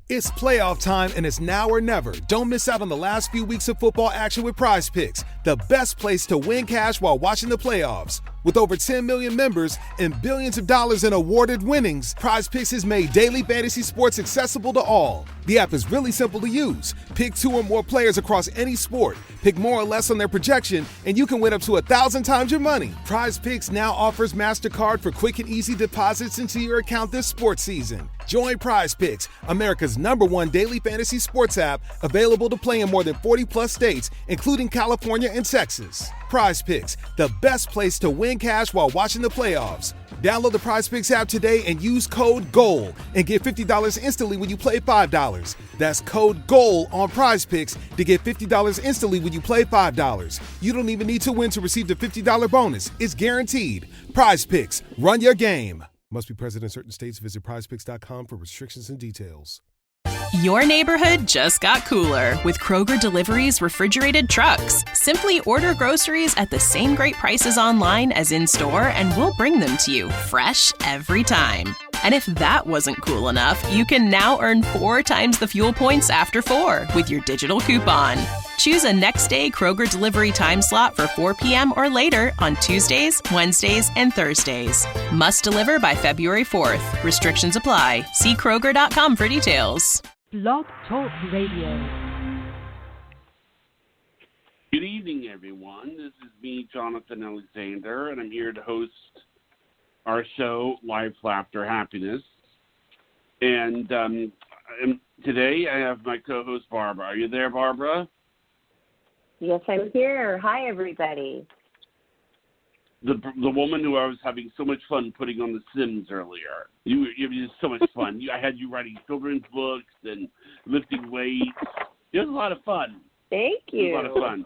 It's playoff time, and it's now or never. Don't miss out on the last few weeks of football action with Prize Picks, the best place to win cash while watching the playoffs. With over 10 million members and billions of dollars in awarded winnings, Prize Picks has made daily fantasy sports accessible to all. The app is really simple to use. Pick 2 or more players across any sport, pick more or less on their projection, and you can win up to 1,000 times your money. Prize Picks now offers MasterCard for quick and easy deposits into your account this sports season. Join Prize Picks, America's #1 daily fantasy sports app, available to play in more than 40-plus states, including California and Texas. Prize Picks, the best place to win cash while watching the playoffs. Download the Prize Picks app today and use code GOAL and get $50 instantly when you play $5. That's code GOAL on Prize Picks to get $50 instantly when you play $5. You don't even need to win to receive the $50 bonus. It's guaranteed. Prize Picks, run your game. Must be present in certain states. Visit prizepicks.com for restrictions and details. Your neighborhood just got cooler with Kroger Delivery's refrigerated trucks. Simply order groceries at the same great prices online as in-store, and we'll bring them to you fresh every time. And if that wasn't cool enough, you can now earn 4 times the fuel points after 4 with your digital coupon. Choose a next-day Kroger delivery time slot for 4 p.m. or later on Tuesdays, Wednesdays, and Thursdays. Must deliver by February 4th. Restrictions apply. See Kroger.com for details. Blog Talk Radio. Good evening, everyone. This is me, Jonathan Alexander, and I'm here to host our show, Life, Laughter, Happiness. And today I have my co-host, Barbara. Are you there, Barbara? Yes, I'm here. Hi, everybody. The woman who I was having so much fun putting on The Sims earlier. You were just so much fun. I had you writing children's books and lifting weights. It was a lot of fun. Thank you. It was a lot of fun.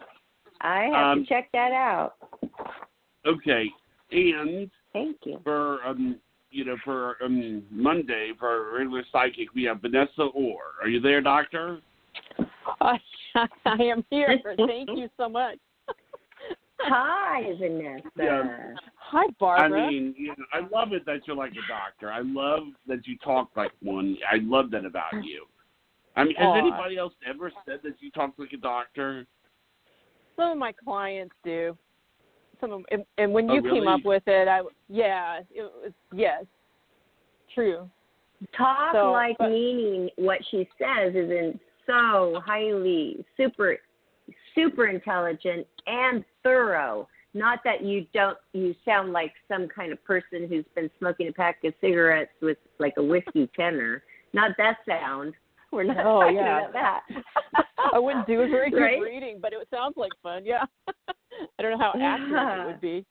I have to check that out. Okay, and thank you. For Monday, for our regular psychic, we have Vanessa Orr. Are you there, Doctor? I am here. Thank you so much. Hi, Vanessa. Yeah. Hi, Barbara. I mean, I love it that you're like a doctor. I love that you talk like one. I love that about you. I mean, has anybody else ever said that you talk like a doctor? Some of my clients do. Some of them, and when you really? came up with it, it was yes, true. Meaning what she says isn't so highly super intelligent and thorough. Not that you sound like some kind of person who's been smoking a pack of cigarettes with like a whiskey tenor. Not that sound. We're not talking about that. I wouldn't do a very good right? reading, but it sounds like fun. Yeah. I don't know how accurate it would be.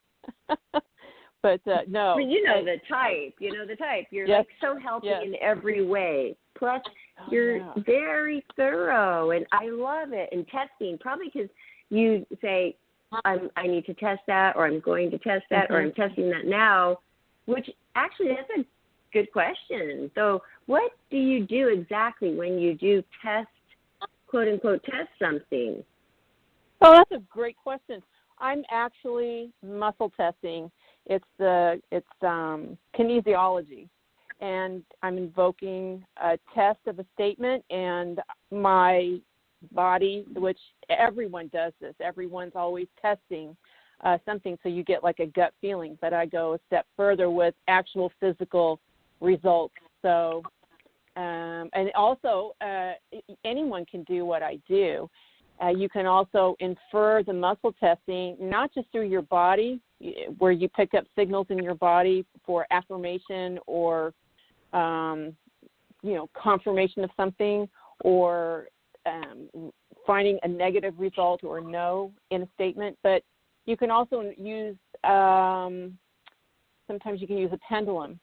But no. But you know the type. You're like so healthy in every way. Plus, you're very thorough, and I love it. And testing, probably because you say, I need to test that, or I'm going to test that, or I'm testing that now, which actually that's a good question. So what do you do exactly when you do test, quote unquote, test something? Oh, that's a great question. I'm actually muscle testing. It's kinesiology, and I'm invoking a test of a statement, and my body, which everyone does this. Everyone's always testing something, so you get like a gut feeling. But I go a step further with actual physical results. So, and also anyone can do what I do. You can also infer the muscle testing, not just through your body, where you pick up signals in your body for affirmation or, confirmation of something, or finding a negative result or no in a statement. But you can also use, sometimes you can use a pendulum.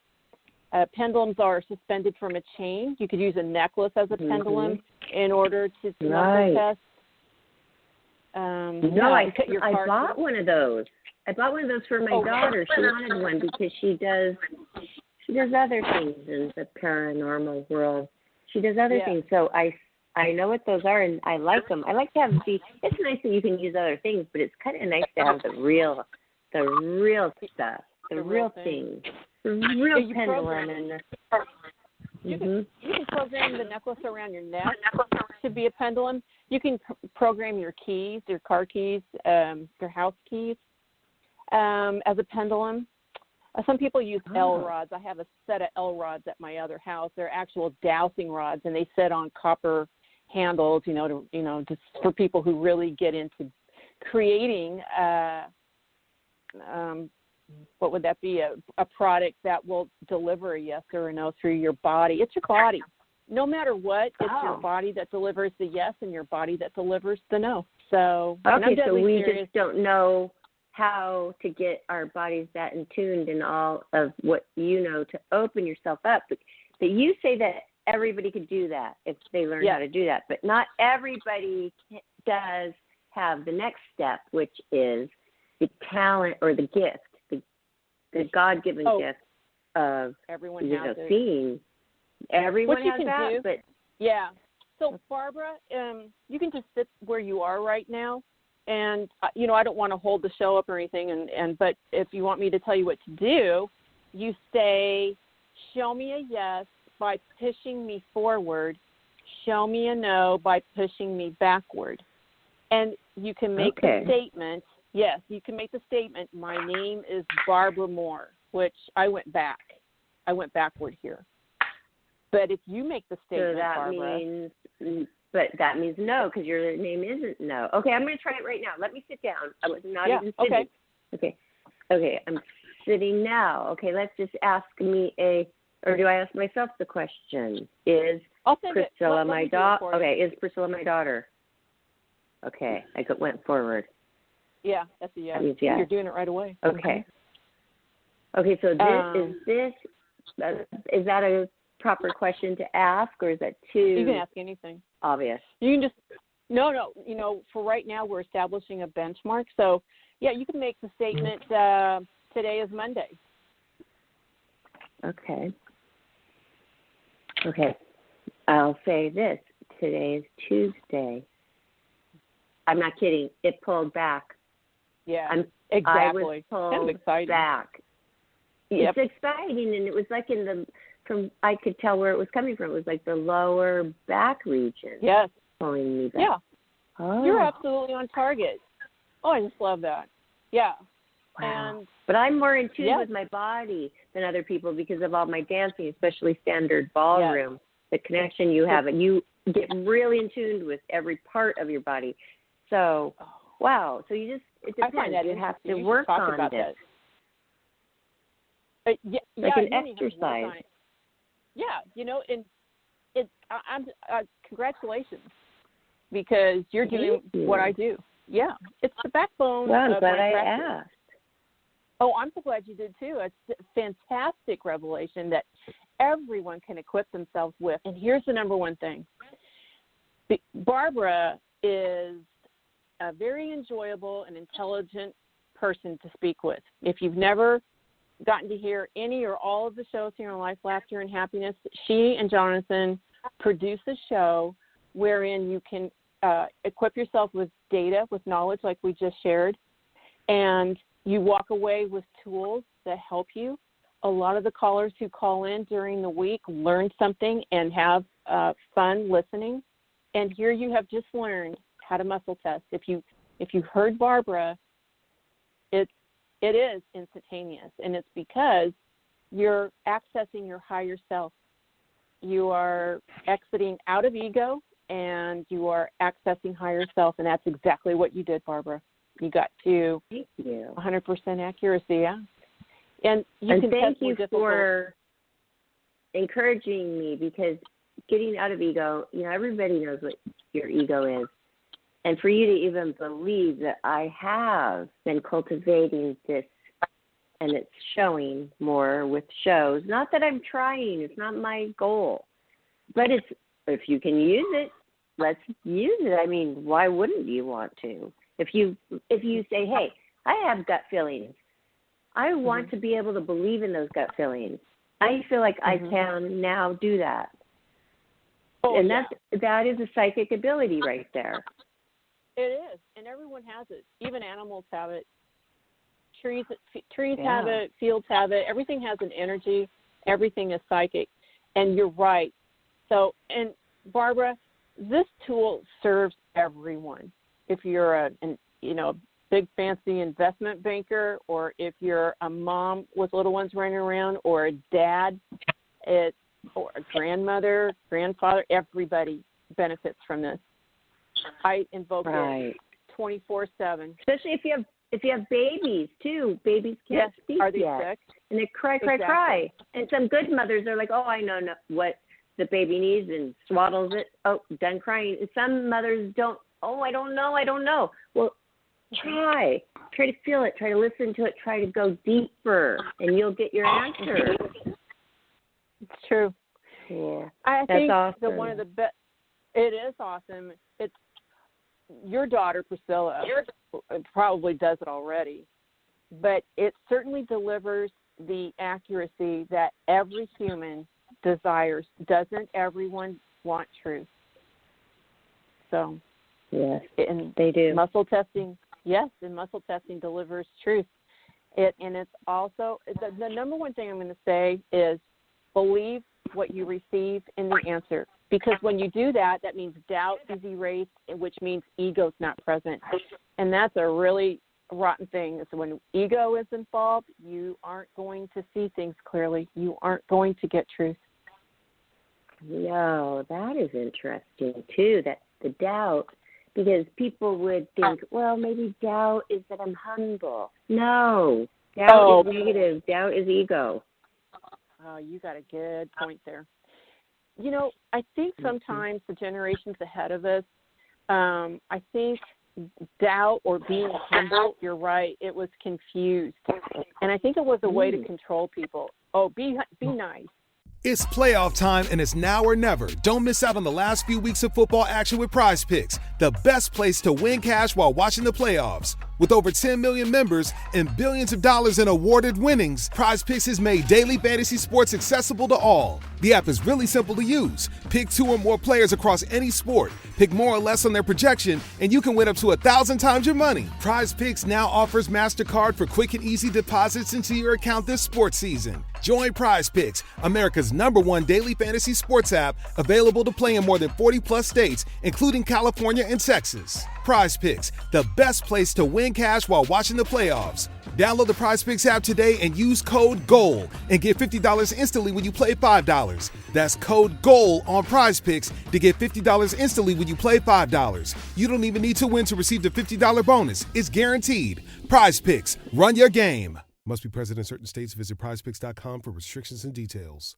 Pendulums are suspended from a chain. You could use a necklace as a pendulum in order to muscle test. I bought one of those. I bought one of those for my daughter. She wanted one because she does other things in the paranormal world. She does other things. So I know what those are, and I like them. I like to have it's nice that you can use other things, but it's kind of nice to have the real stuff, the real thing, the real pendulum. You can program the necklace around your neck to be a pendulum. You can program your keys, your car keys, your house keys as a pendulum. Some people use L rods. I have a set of L rods at my other house. They're actual dowsing rods, and they sit on copper handles. Just for people who really get into creating. What would that be? A product that will deliver a yes or a no through your body. It's your body. No matter what, it's your body that delivers the yes and your body that delivers the no. So, okay, so we just don't know how to get our bodies that in tuned in all of what you know to open yourself up. But you say that everybody could do that if they learn how to do that, but not everybody does have the next step, which is the talent or the gift, the God-given gift of seeing. Everyone has that, but So Barbara, you can just sit where you are right now, and I don't want to hold the show up or anything, but if you want me to tell you what to do, you say, "Show me a yes by pushing me forward. Show me a no by pushing me backward," and you can make the statement. Yes, you can make the statement, "My name is Barbara Moore," which I went backward here. But if you make the statement, Barbara. That means no, because your name isn't no. Okay, I'm going to try it right now. Let me sit down. I was not even sitting. Okay, I'm sitting now. Okay, let's just ask me or do I ask myself the question? Is Priscilla my daughter? Okay, is Priscilla my daughter? Okay, I went forward. Yeah, that's a yes. That means yes. You're doing it right away. Okay. Okay, so is that a proper question to ask, or is that too You can ask anything. Obvious? You can just, no, for right now we're establishing a benchmark. So, you can make the statement, today is Monday. Okay. I'll say this. Today is Tuesday. I'm not kidding. It pulled back. Yeah, exactly. I was pulled kind of exciting. back. It's exciting, and it was like I could tell where it was coming from. It was like the lower back region. Yes. Pulling me back. Yeah. Oh. You're absolutely on target. Oh, I just love that. Yeah. Wow. But I'm more in tune with my body than other people because of all my dancing, especially standard ballroom. Yes. The connection you have, and you get really in tune with every part of your body. So, wow. So it depends. You have to work on this. Like an exercise. And congratulations, because you're doing what I do. Yeah, it's the backbone. Well, I'm of glad my I practice. asked. Oh, I'm so glad you did too. It's a fantastic revelation that everyone can equip themselves with. And here's the number one thing. Barbara is a very enjoyable and intelligent person to speak with. If you've never gotten to hear any or all of the shows here on Life, Laughter, and Happiness, she and Jonathan produce a show wherein you can equip yourself with data, with knowledge like we just shared, and you walk away with tools that help you. A lot of the callers who call in during the week learn something and have fun listening. And here you have just learned how to muscle test. If you heard Barbara, it is instantaneous, and it's because you're accessing your higher self. You are exiting out of ego, and you are accessing higher self, and that's exactly what you did, Barbara. You got to 100% accuracy, yeah. And thank you for encouraging me, because getting out of ego, everybody knows what your ego is. And for you to even believe that I have been cultivating this, and it's showing more with shows, not that I'm trying, it's not my goal, but if you can use it, let's use it. I mean, why wouldn't you want to? If you say, hey, I have gut feelings, I want to be able to believe in those gut feelings. I feel like I can now do that. And that is a psychic ability right there. It is, and everyone has it. Even animals have it. Trees have it. Fields have it. Everything has an energy. Everything is psychic. And you're right. So, and Barbara, this tool serves everyone. If you're a big fancy investment banker, or if you're a mom with little ones running around, or a dad, or a grandmother, grandfather, everybody benefits from this. I invoke it 24/7. Especially if you have babies too. Babies can't speak Are they yet, sick? and they cry. And some good mothers are like, "Oh, I know what the baby needs," and swaddles it. Oh, done crying. And some mothers don't. Oh, I don't know. Well, try to feel it. Try to listen to it. Try to go deeper, and you'll get your answer. It's true. Yeah, I that's think awesome. that one of the best. It is awesome. It's your daughter Priscilla probably does it already, but it certainly delivers the accuracy that every human desires. Doesn't everyone want truth? So, yes, they do. Muscle testing, and muscle testing delivers truth. And it's also the number one thing I'm going to say is believe what you receive in the answer. Because when you do that, that means doubt is erased, which means ego's not present. And that's a really rotten thing. So when ego is involved, you aren't going to see things clearly. You aren't going to get truth. No, that is interesting, too, that the doubt, because people would think, well, maybe doubt is that I'm humble. No, doubt is negative. Doubt is ego. Oh, you got a good point there. I think sometimes the generations ahead of us, I think doubt or being humble, you're right, it was confused. And I think it was a way to control people. Oh, be nice. It's playoff time, and it's now or never. Don't miss out on the last few weeks of football action with Prize Picks, the best place to win cash while watching the playoffs. With over 10 million members and billions of dollars in awarded winnings, Prize Picks has made daily fantasy sports accessible to all. The app is really simple to use. Pick 2 or more players across any sport. Pick more or less on their projection, and you can win up to 1,000 times your money. Prize Picks now offers MasterCard for quick and easy deposits into your account this sports season. Join Prize Picks, America's #1 daily fantasy sports app, available to play in more than 40-plus states, including California and Texas. Prize Picks, the best place to win cash while watching the playoffs. Download the Prize Picks app today and use code GOAL and get $50 instantly when you play $5. That's code GOAL on Prize Picks to get $50 instantly when you play $5. You don't even need to win to receive the $50 bonus. It's guaranteed. Prize Picks, run your game. Must be present in certain states. Visit prizepicks.com for restrictions and details.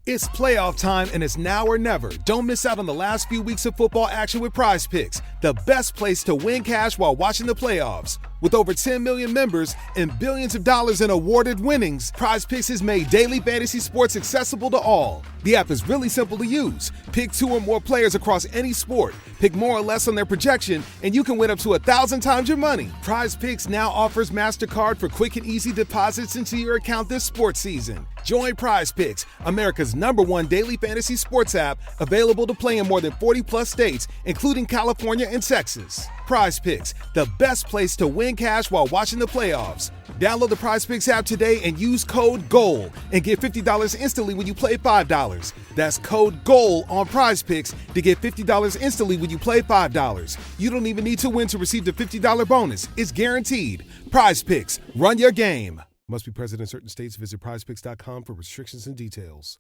It's playoff time, and it's now or never. Don't miss out on the last few weeks of football action with Prize Picks, the best place to win cash while watching the playoffs. With over 10 million members and billions of dollars in awarded winnings, Prize Picks has made daily fantasy sports accessible to all. The app is really simple to use. Pick 2 or more players across any sport. Pick more or less on their projection, and you can win up to 1,000 times your money. Prize Picks now offers MasterCard for quick and easy deposits into your account this sports season. Join Prize Picks, America's #1 daily fantasy sports app, available to play in more than 40-plus states, including California and Texas. Prize Picks, the best place to win cash while watching the playoffs. Download the Prize Picks app today and use code GOAL and get $50 instantly when you play $5. That's code GOAL on Prize Picks to get $50 instantly when you play $5. You don't even need to win to receive the $50 bonus. It's guaranteed. Prize Picks, run your game. Must be present in certain states. Visit prizepicks.com for restrictions and details.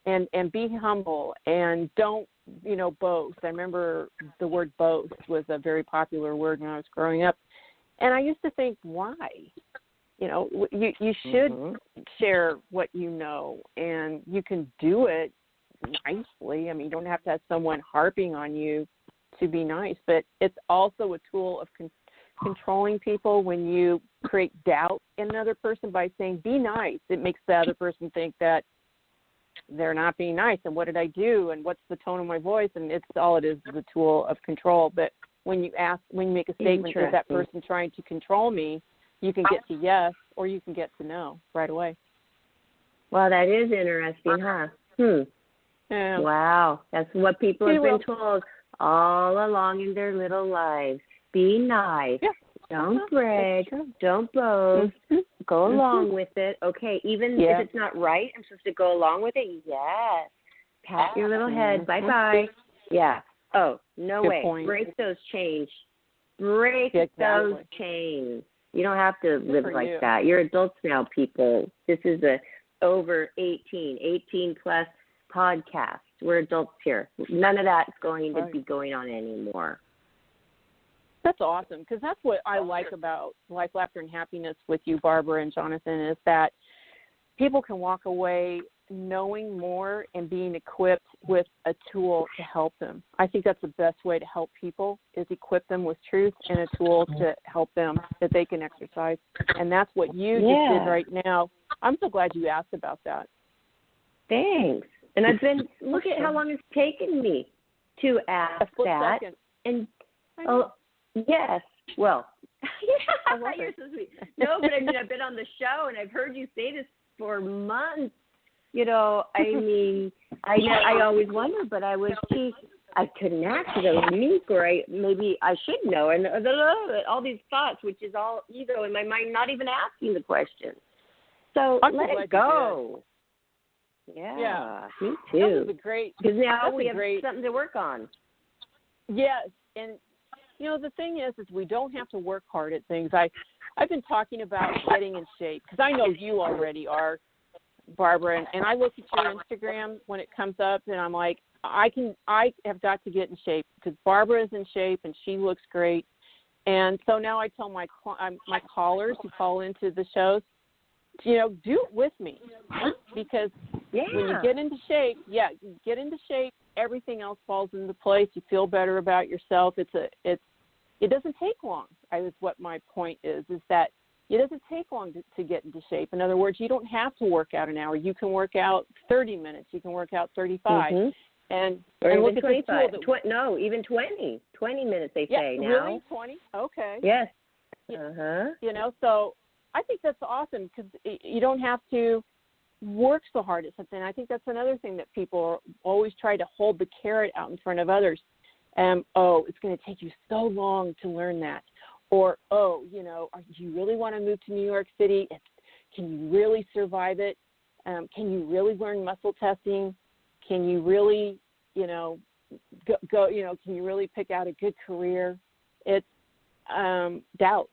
And be humble, and don't, boast. I remember the word boast was a very popular word when I was growing up. And I used to think, why? You should share what you know, and you can do it nicely. I mean, you don't have to have someone harping on you to be nice, but it's also a tool of controlling people when you create doubt in another person by saying, be nice. It makes the other person think that they're not being nice, and what did I do, and what's the tone of my voice, and it's all it is a tool of control. But when you make a statement, is that person trying to control me, you can get to yes, or you can get to no right away. Well, that is interesting, huh? Yeah. Wow, that's what people have been told all along in their little lives. Be nice. Yeah. Don't brag. Don't boast. Go along with it. Okay, even if it's not right, I'm supposed to go along with it. Yes. Pat your little head. Bye-bye. Yeah. Oh, no Good way. point. Break those chains. Break those chains. You don't have to live like that. You're adults now, people. This is a over 18 plus podcast. We're adults here. None of that's going to be going on anymore. That's awesome, because that's what I like about Life, Laughter, and Happiness with you, Barbara and Jonathan, is that people can walk away knowing more and being equipped with a tool to help them. I think that's the best way to help people, is equip them with truth and a tool to help them that they can exercise. And that's what you just did right now. I'm so glad you asked about that. Thanks. And I've been, look at how long it's taken me to ask that. Second. And, yes. Well, you're so sweet. No, but I mean, I've been on the show and I've heard you say this for months. You know, I mean, I always wonder, but I couldn't ask because I was meek, or maybe I should know. And all these thoughts, which is all ego in my mind, not even asking the question. So let it go. Yeah, me too. That was great. Because now we have something to work on. Yes, and you know the thing is we don't have to work hard at things. I've been talking about getting in shape because I know you already are, Barbara, and I look at your Instagram when it comes up, and I'm like, I have got to get in shape because Barbara is in shape and she looks great. And so now I tell my callers who call into the shows, you know, do it with me, because when you get into shape, everything else falls into place. You feel better about yourself. It doesn't take long. Is what my point is that it doesn't take long to get into shape. In other words, you don't have to work out an hour. You can work out 30 minutes. You can work out 35. And look at 25. Even 20. 20 minutes, they say now. Really? 20? Okay. Yes. You know, so I think that's awesome because you don't have to work so hard at something. I think that's another thing that people always try to hold the carrot out in front of others. It's going to take you so long to learn that. Or, you know, do you really want to move to New York City? Can you really survive it? Can you really learn muscle testing? Can you really, you know, go you know, can you really pick out a good career? It's doubt.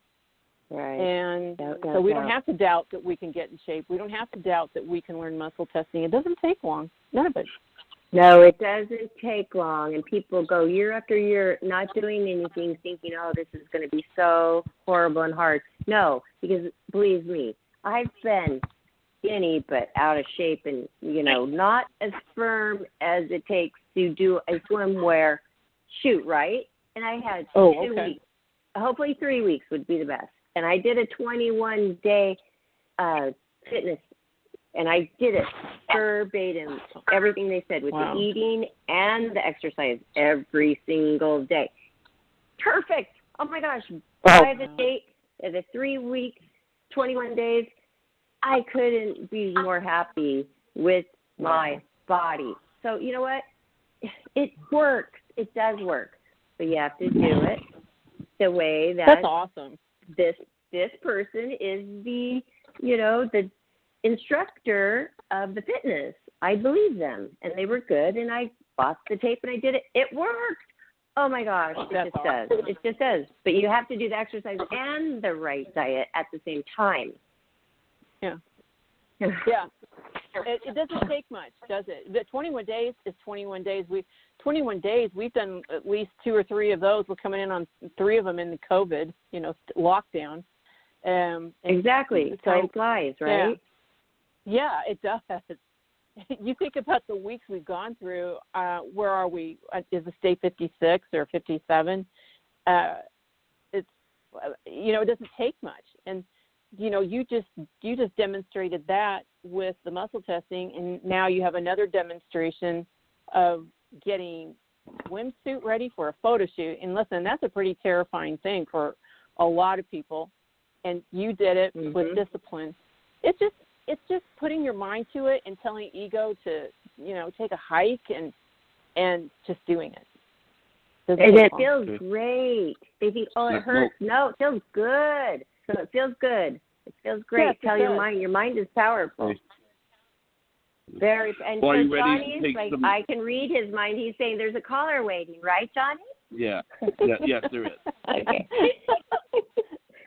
Right. And so we don't have to doubt that we can get in shape. We don't have to doubt that we can learn muscle testing. It doesn't take long. None of it. No, it doesn't take long. And people go year after year not doing anything, thinking, this is going to be so horrible and hard. No, because believe me, I've been skinny but out of shape and, you know, not as firm as it takes to do a swimwear shoot, right? And I had 2 weeks. Hopefully 3 weeks would be the best. And I did a 21-day fitness, and I did it verbatim, everything they said, with the eating and the exercise every single day. Perfect. Oh, my gosh. By the date of the 3 weeks, 21 days, I couldn't be more happy with my body. So, you know what? It works. It does work. But you have to do it the way that That's awesome. This person is the instructor of the fitness. I believe them, and they were good, and I bought the tape, and I did it. It worked. Oh, my gosh, it just does. It just does. But you have to do the exercise and the right diet at the same time. Yeah. Yeah. It doesn't take much, does it? The 21 days is 21 days. 21 days, we've done at least 2 or 3 of those. We're coming in on 3 of them in the COVID, lockdown. Exactly. Time flies, right? Yeah, it does. You think about the weeks we've gone through. Where are we? Is this day 56 or 57? It's it doesn't take much, and you just demonstrated that with the muscle testing, and now you have another demonstration of getting swimsuit ready for a photo shoot. And listen, that's a pretty terrifying thing for a lot of people, and you did it with discipline. It's just putting your mind to it and telling ego to take a hike and just doing it. And it feels great. They think, it hurts. No, it feels good. So it feels good. It feels great. Yes, Tell your mind. Your mind is powerful. Very. And well, so Johnny's like, I can read his mind. He's saying there's a caller waiting, right, Johnny? Yeah. Yes, there is. Okay.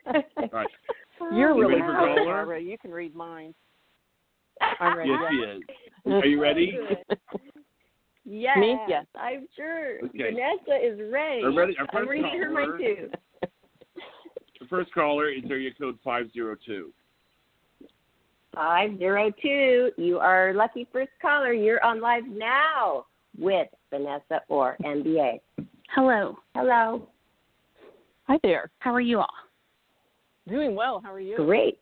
All right. You're You really ready for good, caller? Barbara. You can read mine. I'm ready. Yes, she is. Are you ready? Yes. Me? Yes. I'm sure. Okay. Vanessa is ready. Are ready? I'm ready for mine too. The first caller is area code 502. 502. You are lucky first caller. You're on live now with Vanessa Orr MBA. Hello. Hello. Hi there. How are you all? Doing well. How are you? Great.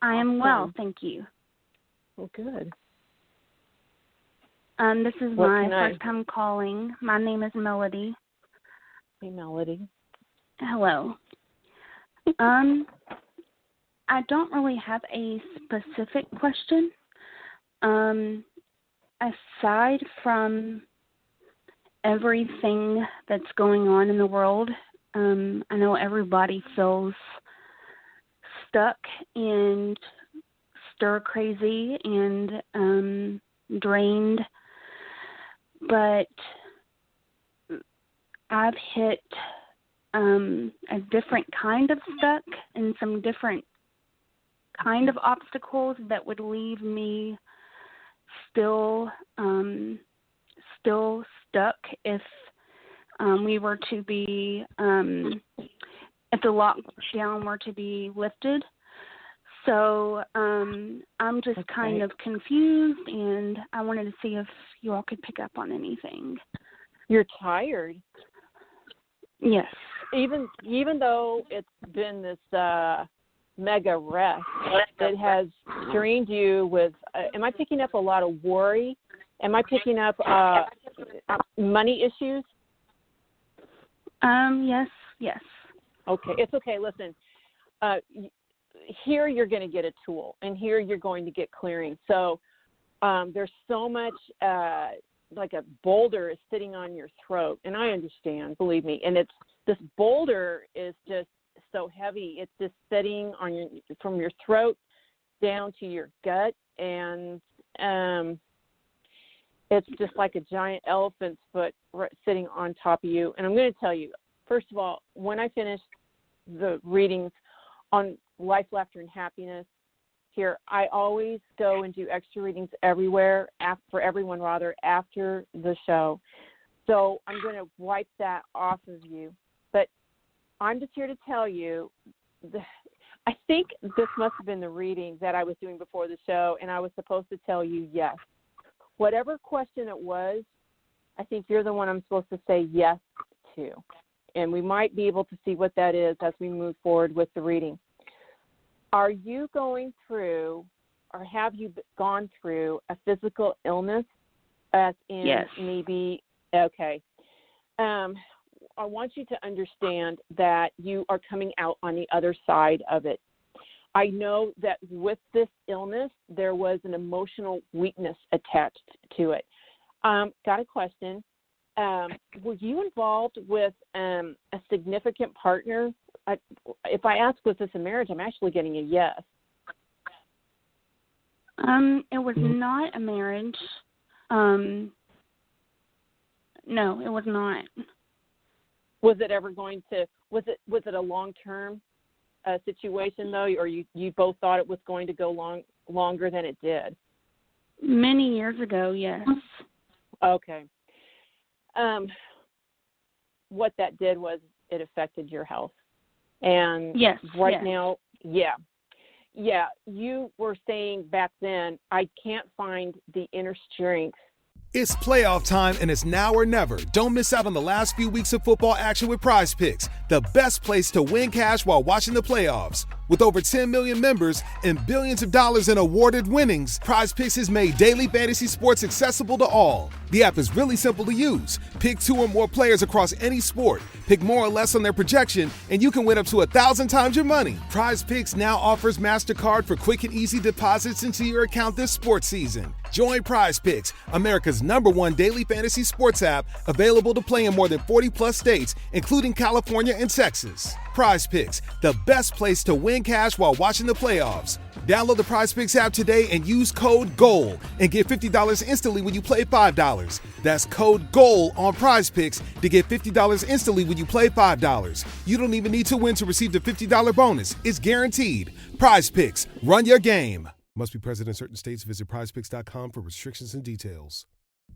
I am well, thank you. Well, good. This is What my can I- first time calling. My name is Melody. Hey, Melody. Hello. I don't really have a specific question. Aside from everything that's going on in the world, I know everybody feels stuck and stir crazy and drained, but I've hit a different kind of stuck and some different kind of obstacles that would leave me still stuck if we were to be if the lockdown were to be lifted. So I'm just kind of confused, and I wanted to see if you all could pick up on anything. You're tired. Yes. Even though it's been this mega rest that has strained you with, am I picking up a lot of worry? Am I picking up money issues? Yes. Okay, it's okay. Listen, here you're going to get a tool, and here you're going to get clearing. So there's so much, like a boulder is sitting on your throat, and I understand, believe me. And this boulder is just so heavy. It's just sitting on from your throat down to your gut, and it's just like a giant elephant's foot sitting on top of you. And I'm going to tell you, first of all, when I finish the readings on life, laughter, and happiness here, I always go and do extra readings everywhere, for everyone rather, after the show. So I'm going to wipe that off of you. But I'm just here to tell you, I think this must have been the reading that I was doing before the show, and I was supposed to tell you yes. Whatever question it was, I think you're the one I'm supposed to say yes to. And we might be able to see what that is as we move forward with the reading. Are you going through, or have you gone through, a physical illness? As in yes. Maybe, okay. I want you to understand that you are coming out on the other side of it. I know that with this illness, there was an emotional weakness attached to it. Got a question. Were you involved with a significant partner? If I ask, was this a marriage, I'm actually getting a yes. It was not a marriage. No, it was not. Was it ever going to? Was it a long-term situation though, or you both thought it was going to go longer than it did? Many years ago, yes. Okay. What that did was it affected your health. And yes, now, yeah, you were saying back then, I can't find the inner strength. It's playoff time, and it's now or never. Don't miss out on the last few weeks of football action with Prize Picks, the best place to win cash while watching the playoffs. With over 10 million members and billions of dollars in awarded winnings, Prize Picks has made daily fantasy sports accessible to all. The app is really simple to use. Pick 2 or more players across any sport, pick more or less on their projection, and you can win up to 1,000 times your money. Prize Picks now offers MasterCard for quick and easy deposits into your account this sports season. Join Prize Picks, America's #1 daily fantasy sports app, available to play in more than 40-plus states, including California and Texas. Prize Picks, the best place to win cash while watching the playoffs. Download the Prize Picks app today and use code GOAL and get $50 instantly when you play $5. That's code GOAL on Prize Picks to get $50 instantly when you play $5. You don't even need to win to receive the $50 bonus. It's guaranteed. Prize Picks, run your game. Must be present in certain states. Visit prizepicks.com for restrictions and details.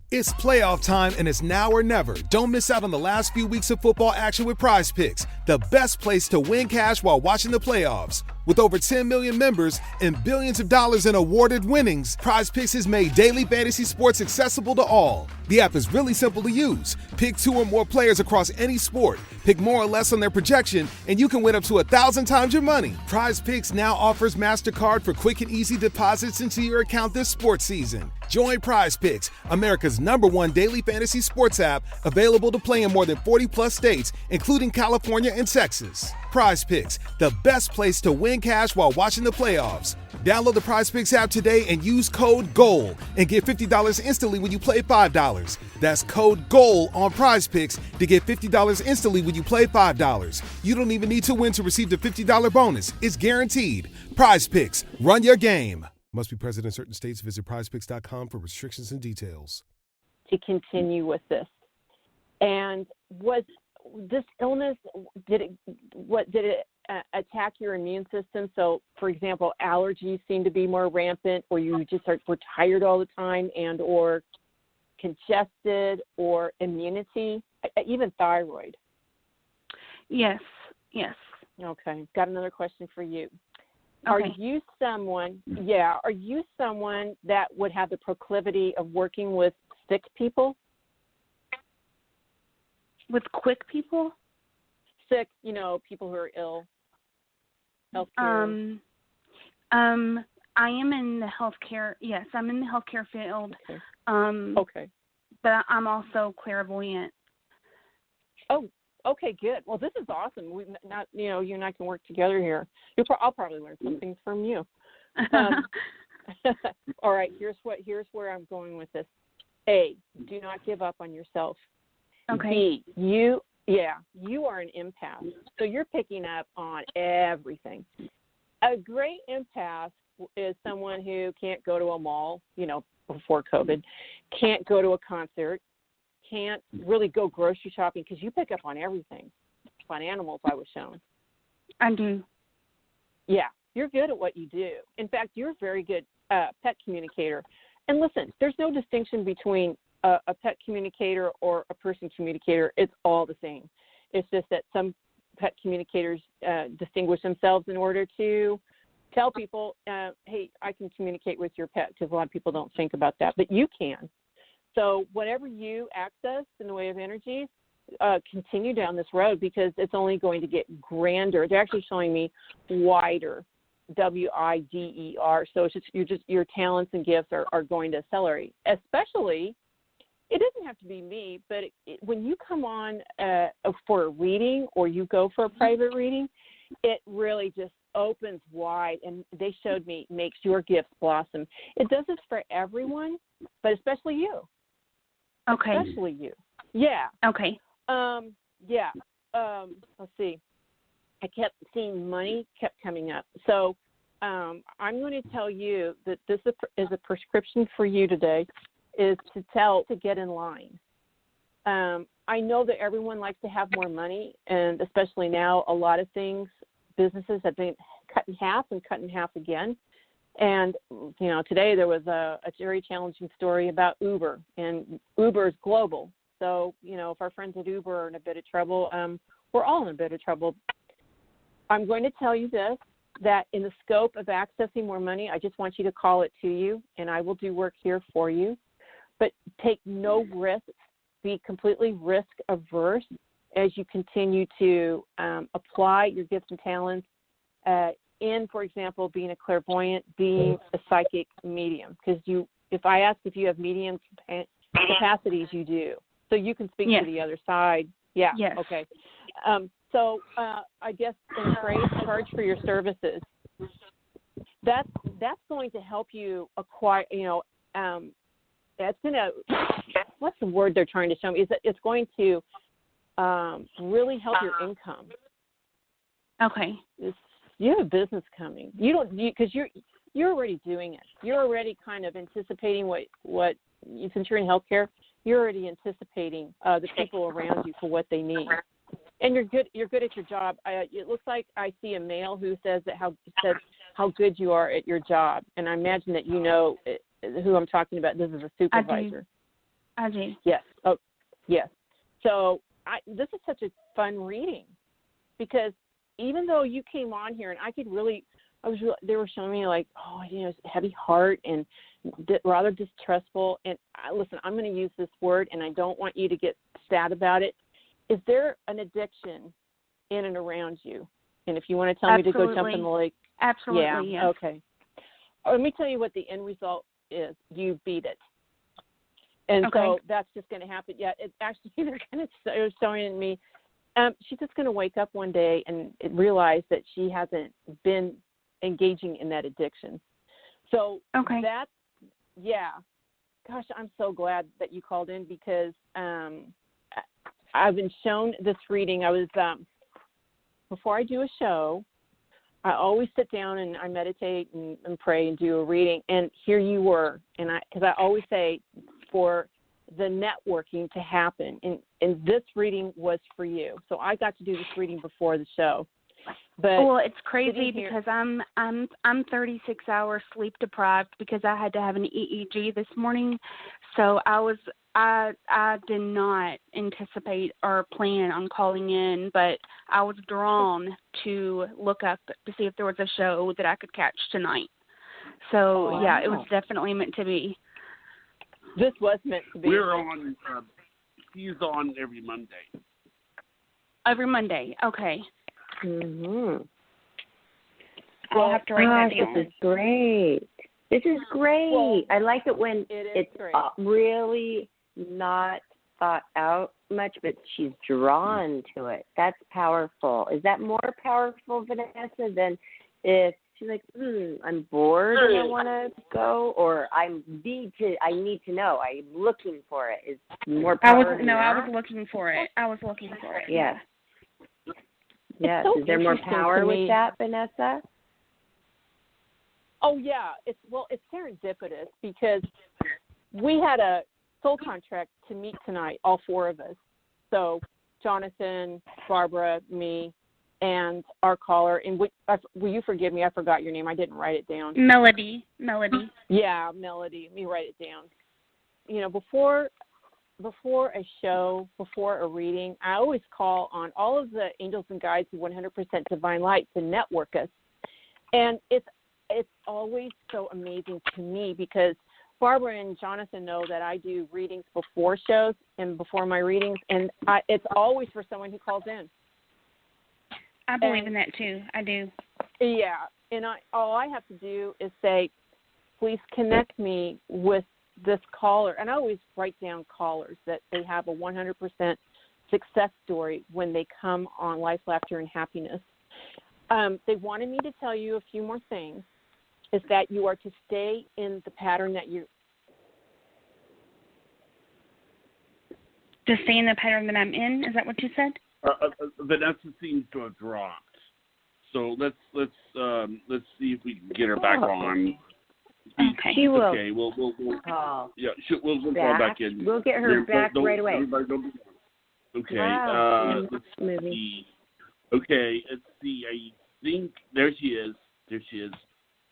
It's playoff time, and it's now or never. Don't miss out on the last few weeks of football action with Prize Picks, the best place to win cash while watching the playoffs. With over 10 million members and billions of dollars in awarded winnings, Prize Picks has made daily fantasy sports accessible to all. The app is really simple to use. Pick 2 or more players across any sport. Pick more or less on their projection, and you can win up to 1,000 times your money. Prize Picks now offers MasterCard for quick and easy deposits into your account this sports season. Join Prize Picks, America's #1 daily fantasy sports app, available to play in more than 40-plus states, including California and Texas. Prize Picks, the best place to win cash while watching the playoffs. Download the Prize Picks app today and use code GOAL and get $50 instantly when you play $5. That's code GOAL on Prize Picks to get $50 instantly when you play $5. You don't even need to win to receive the $50 bonus. It's guaranteed. Prize Picks, run your game. Must be present in certain states. Visit prizepicks.com for restrictions and details. To continue with this. And was this illness, did it attack your immune system? So, for example, allergies seem to be more rampant, or you just were tired all the time, and or congested, or immunity, even thyroid? Yes. Okay. Got another question for you. Okay. Are you someone that would have the proclivity of working with sick people? With quick people? Sick, people who are ill. Healthcare. I am in the healthcare. Yes, I'm in the healthcare field. Okay. Okay. But I'm also clairvoyant. Oh, okay, good. Well, this is awesome. You and I can work together here. I'll probably learn some things from you. All right. Here's where I'm going with this. A, do not give up on yourself. Okay. B, you are an empath, so you're picking up on everything. A great empath is someone who can't go to a mall, before COVID, can't go to a concert, can't really go grocery shopping, because you pick up on everything. On animals, I was shown. I do. Yeah, you're good at what you do. In fact, you're a very good pet communicator. And listen, there's no distinction between a pet communicator or a person communicator. It's all the same. It's just that some pet communicators distinguish themselves in order to tell people, hey, I can communicate with your pet, because a lot of people don't think about that, but you can. So whatever you access in the way of energies, continue down this road, because it's only going to get grander. They're actually showing me wider, WIDER. So it's just your talents and gifts are going to accelerate. Especially, it doesn't have to be me, but when you come on for a reading, or you go for a private reading, it really just opens wide, and they showed me makes your gifts blossom. It does this for everyone, but especially you. Okay. Especially you. Yeah. Okay. Let's see. I kept seeing money kept coming up. So I'm going to tell you that this is a prescription for you today, is to get in line. I know that everyone likes to have more money, and especially now, a lot of businesses have been cut in half and cut in half again. And, today there was a very challenging story about Uber, and Uber is global. So, if our friends at Uber are in a bit of trouble, we're all in a bit of trouble. I'm going to tell you this, that in the scope of accessing more money, I just want you to call it to you, and I will do work here for you. But take no risks. Be completely risk averse as you continue to apply your gifts and talents in, for example, being a clairvoyant, being a psychic medium. Because if I ask if you have medium capacities, you do. So you can speak to the other side. Yeah. Yes. Okay. So I guess in charge for your services. That's going to help you acquire, it's going to, what's the word they're trying to show me? Is that it's going to really help your income. Okay. You have a business coming. Because you're already doing it. You're already kind of anticipating what since you're in healthcare, you're already anticipating the people around you for what they need. And you're good at your job. It looks like I see a male who says how good you are at your job, and I imagine that you know who I'm talking about. This is a supervisor. I do. Yes. Oh, yes. So this is such a fun reading because even though you came on here and they were showing me like, heavy heart and rather distrustful. And listen, I'm going to use this word, and I don't want you to get sad about it. Is there an addiction in and around you? And if you want to tell me to go jump in the lake. Absolutely, yeah. Yes. Okay. Let me tell you what the end result is. You beat it. And so that's just going to happen. Yeah, it's actually, they're kind of showing me. She's just going to wake up one day and realize that she hasn't been engaging in that addiction. So that's, gosh, I'm so glad that you called in because I've been shown this reading. I was, before I do a show, I always sit down and I meditate and pray and do a reading. And here you were. And because I always say for the networking to happen, and this reading was for you. So I got to do this reading before the show. But it's crazy because I'm 36 hours sleep deprived because I had to have an EEG this morning. So I did not anticipate or plan on calling in, but I was drawn to look up to see if there was a show that I could catch tonight. So it was definitely meant to be. This was meant to be. We're on. He's on every Monday. Every Monday, okay. Mm-hmm. I'll have to write that down. This is great. This is great. Well, I like it when it's great. Really not thought out much, but she's drawn to it. That's powerful. Is that more powerful, Vanessa, than if she's like, I'm bored and I want to go, or I need to know. I'm looking for it. Is more powerful? I was looking for it. Yes. Yes. So is there more power with that, Vanessa? Oh yeah. It's serendipitous because we had a soul contract to meet tonight, all four of us. So Jonathan, Barbara, me, and our caller. And will you forgive me? I forgot your name. I didn't write it down. Melody. Yeah, Melody. Let me write it down. Before a show, before a reading, I always call on all of the angels and guides of 100% Divine Light to network us. And it's always so amazing to me because Barbara and Jonathan know that I do readings before shows and before my readings, and it's always for someone who calls in. I believe in that too. I do. Yeah, and all I have to do is say, please connect me with this caller. And I always write down callers that they have a 100% success story when they come on Life, Laughter, and Happiness. They wanted me to tell you a few more things. Is that you are to stay in the pattern that you're. To stay in the pattern that I'm in? Is that what you said? Vanessa seems to have dropped. So let's see if we can get her back on. Okay. She will. Okay, we'll call. Yeah, we'll call back in. We'll get her back right away. Okay. Wow. Let's see. Okay, let's see. I think there she is.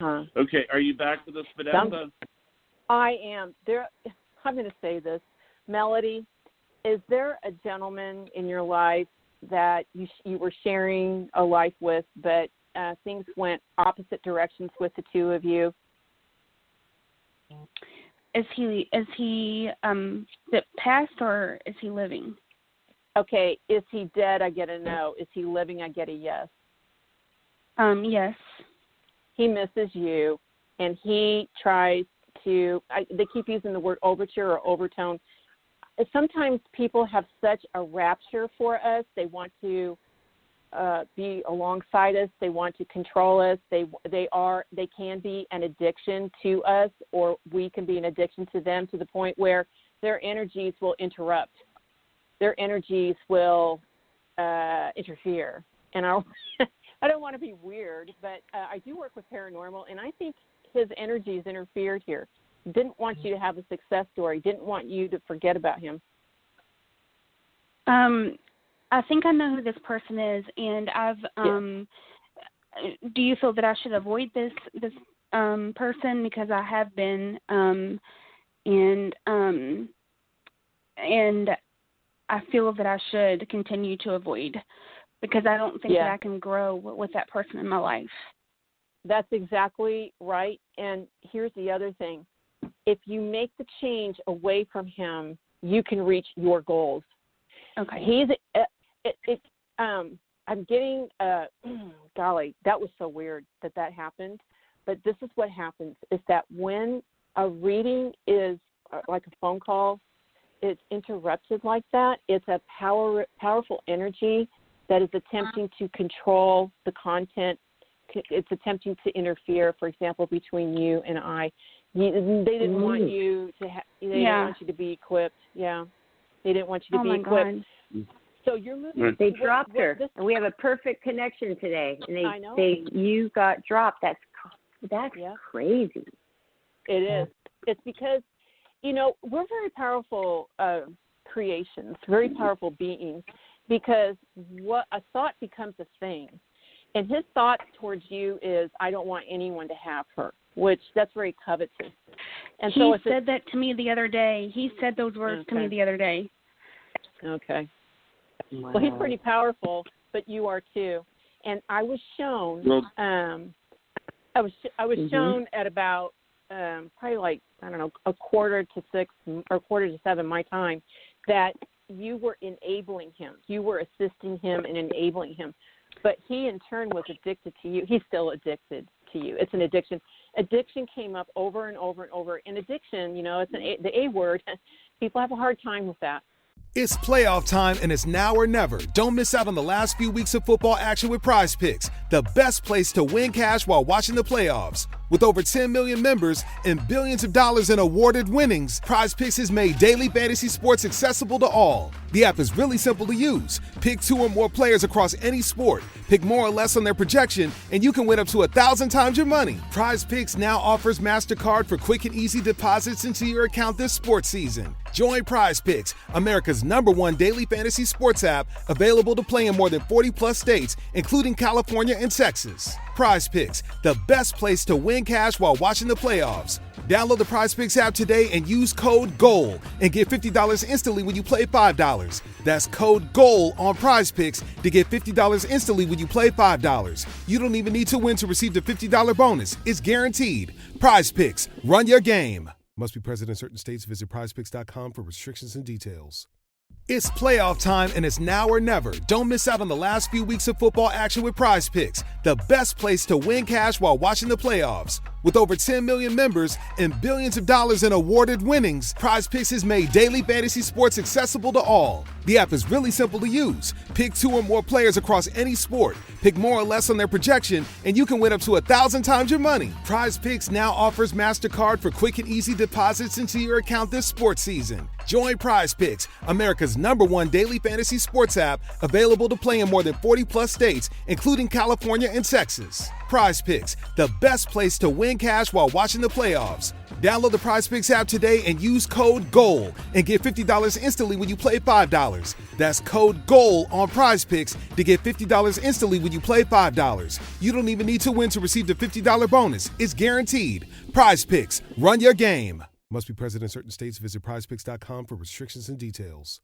Huh. Okay, are you back with us, Vanessa? I am. I'm going to say this. Melody, is there a gentleman in your life that you were sharing a life with, but things went opposite directions with the two of you? Is he passed or is he living? Okay, is he dead? I get a no. Is he living? I get a yes. Yes. He misses you, and he tries to, they keep using the word overture or overtone. Sometimes people have such a rapture for us. They want to be alongside us. They want to control us. They can be an addiction to us, or we can be an addiction to them, to the point where their energies will interrupt. Their energies will interfere. And I don't want to be weird, but I do work with paranormal, and I think his energies interfered here. He didn't want you to have a success story. He didn't want you to forget about him. I think I know who this person is, and do you feel that I should avoid this person? Because I have been, and I feel that I should continue to avoid, because I don't think that I can grow with that person in my life. That's exactly right. And here's the other thing. If you make the change away from him, you can reach your goals. Okay. I'm getting, golly, that was so weird that happened. But this is what happens, is that when a reading is like a phone call, it's interrupted like that. It's a powerful energy that is attempting to control the content. It's attempting to interfere, for example, between you and I. They didn't want you to didn't want you to be equipped. Yeah. They didn't want you to be equipped. God. So you're moving. They dropped her, and we have a perfect connection today. And I know. You got dropped. That's crazy. It is. It's because, we're very powerful creations, very powerful beings, because what a thought becomes a thing. And his thought towards you is, I don't want anyone to have her, which that's very covetous. And he said that to me the other day. He said those words to me the other day. Okay. Wow. Well, he's pretty powerful, but you are too. And I was shown, I was shown at about probably like, I don't know, 5:45 or 6:45 my time, that you were enabling him. You were assisting him and enabling him. But he, in turn, was addicted to you. He's still addicted to you. It's an addiction. Addiction came up over and over and over. And addiction, it's the A word. People have a hard time with that. It's playoff time, and it's now or never. Don't miss out on the last few weeks of football action with Prize Picks, the best place to win cash while watching the playoffs. With over 10 million members and billions of dollars in awarded winnings, Prize Picks has made daily fantasy sports accessible to all. The app is really simple to use. Pick 2 or more players across any sport. Pick more or less on their projection, and you can win up to 1,000 times your money. Prize Picks now offers MasterCard for quick and easy deposits into your account this sports season. Join Prize Picks, America's #1 daily fantasy sports app, available to play in more than 40-plus states, including California and Texas. Prize Picks, the best place to win cash while watching the playoffs. Download the Prize Picks app today and use code GOAL and get $50 instantly when you play $5. That's code GOAL on Prize Picks to get $50 instantly when you play $5. You don't even need to win to receive the $50 bonus. It's guaranteed. Prize Picks, run your game. Must be present in certain states. Visit prizepicks.com for restrictions and details. It's playoff time, and it's now or never. Don't miss out on the last few weeks of football action with Prize Picks, the best place to win cash while watching the playoffs. With over 10 million members and billions of dollars in awarded winnings, Prize Picks has made daily fantasy sports accessible to all. The app is really simple to use. Pick 2 or more players across any sport. Pick more or less on their projection, and you can win up to 1,000 times your money. Prize Picks now offers MasterCard for quick and easy deposits into your account this sports season. Join Prize Picks, America's #1 daily fantasy sports app, available to play in more than 40-plus states, including California and Texas. Prize Picks, the best place to win cash while watching the playoffs. Download the Prize Picks app today and use code GOAL and get $50 instantly when you play $5. That's code GOAL on Prize Picks to get $50 instantly when you play $5. You don't even need to win to receive the $50 bonus. It's guaranteed. Prize Picks, run your game. Must be present in certain states. Visit prizepicks.com for restrictions and details.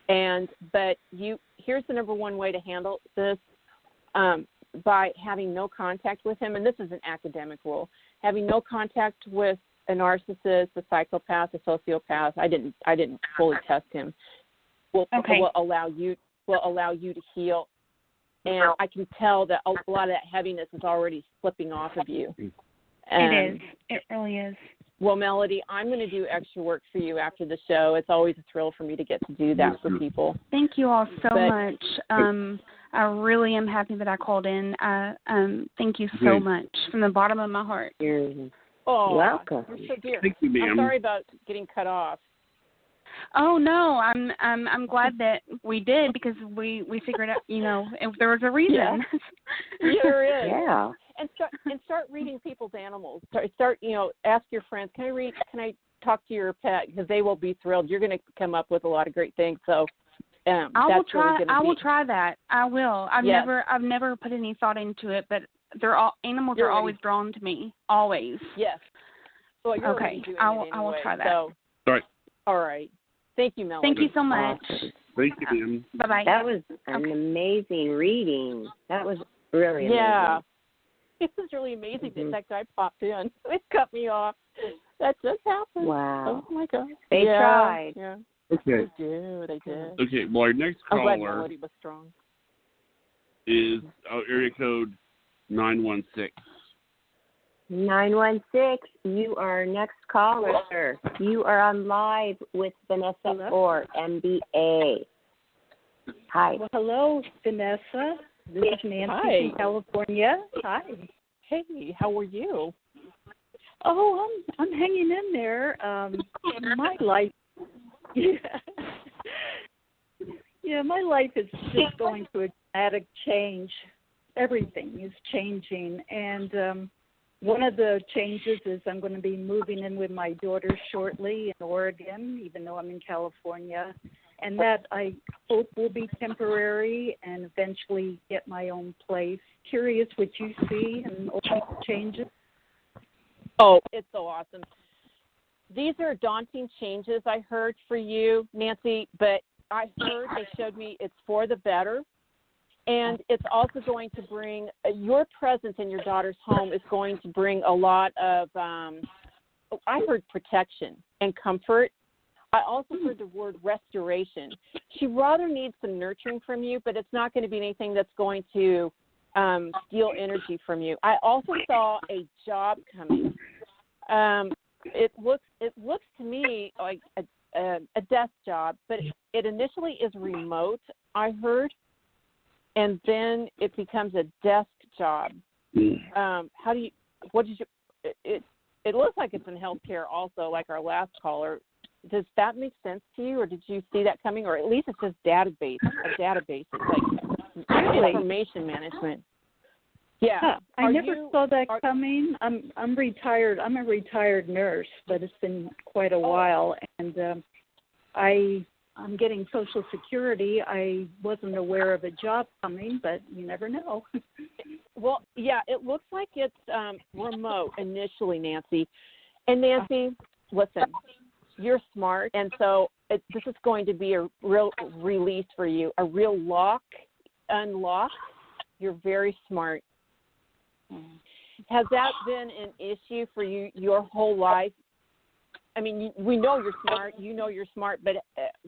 But here's the #1 way to handle this, by having no contact with him, and this is an academic rule, having no contact with a narcissist, a psychopath, a sociopath. I didn't fully test him. Will allow you to heal, and I can tell that a lot of that heaviness is already slipping off of you. It is. It really is. Well, Melody, I'm going to do extra work for you after the show. It's always a thrill for me to get to do that for people. Thank you all so much. I really am happy that I called in. Thank you so much from the bottom of my heart. You're welcome. You're so dear. Thank you, ma'am. I'm sorry about getting cut off. Oh no, I'm glad that we did, because we figured out, if there was a reason. Yeah, there is. Yeah. And start reading people's animals. Start ask your friends. Can I talk to your pet, because they will be thrilled. You're going to come up with a lot of great things. So I will try that. I will. I've never put any thought into it, but animals are always drawn to me. Always. Yes. Well, you're okay. I will try that. So, all right. Thank you, Melody. Thank you so much. Thank you, ma'am. Bye-bye. That was an amazing reading. That was really amazing. Yeah. It was really amazing that that guy popped in. It cut me off. That just happened. Wow. Oh, my God. They tried. Yeah. Okay. They did. Okay, well, our next I'm glad caller Melody was strong. is area code 916. 916, you are next caller, sir. You are on live with Vanessa Orr MBA. Hi. Well, hello, Vanessa. This is Nancy from California. Hi. Hey, how are you? Oh, I'm hanging in there. My life, my life is just going through a dramatic change. Everything is changing, and one of the changes is I'm going to be moving in with my daughter shortly in Oregon, even though I'm in California. And that I hope will be temporary and eventually get my own place. Curious what you see and all these changes. Oh, it's so awesome. These are daunting changes I heard for you, Nancy, but I heard they showed me it's for the better. And it's also going to bring your presence in your daughter's home is going to bring a lot of, I heard protection and comfort. I also heard the word restoration. She rather needs some nurturing from you, but it's not going to be anything that's going to steal energy from you. I also saw a job coming. It looks to me like a desk job, but it initially is remote, I heard. And then it becomes a desk job. It looks like it's in healthcare also, like our last caller. Does that make sense to you, or did you see that coming? Or at least it says database. A database. It's like information management. Yeah. I never saw that coming. I'm retired. I'm a retired nurse, but it's been quite a while, and I'm getting Social Security. I wasn't aware of a job coming, but you never know. Well, yeah, it looks like it's remote initially, Nancy. And Nancy, listen, you're smart, and so this is going to be a real release for you, a real unlock. You're very smart. Has that been an issue for you your whole life? I mean, we know you're smart. You know you're smart, but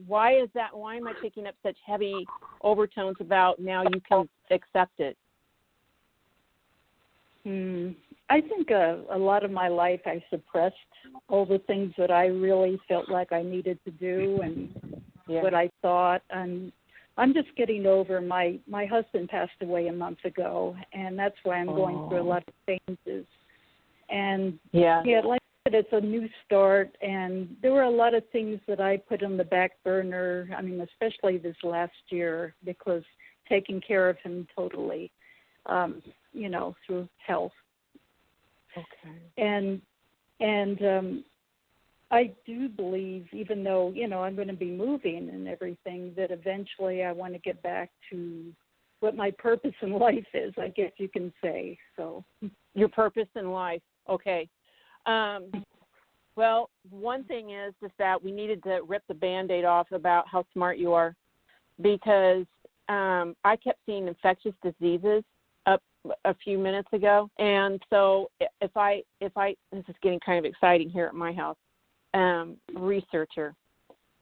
why is that? Why am I picking up such heavy overtones about now you can accept it? I think a lot of my life I suppressed all the things that I really felt like I needed to do and what I thought. And I'm just getting over my husband passed away a month ago, and that's why I'm going through a lot of changes. And like I said, it's a new start, and there were a lot of things that I put on the back burner. I mean, especially this last year, because taking care of him totally, through health. Okay. And I do believe, even though, I'm going to be moving and everything, that eventually I want to get back to what my purpose in life is, I guess you can say. So your purpose in life. Okay. Well, one thing is that we needed to rip the Band-Aid off about how smart you are, because I kept seeing infectious diseases up a few minutes ago. And so if I this is getting kind of exciting here at my house, researcher,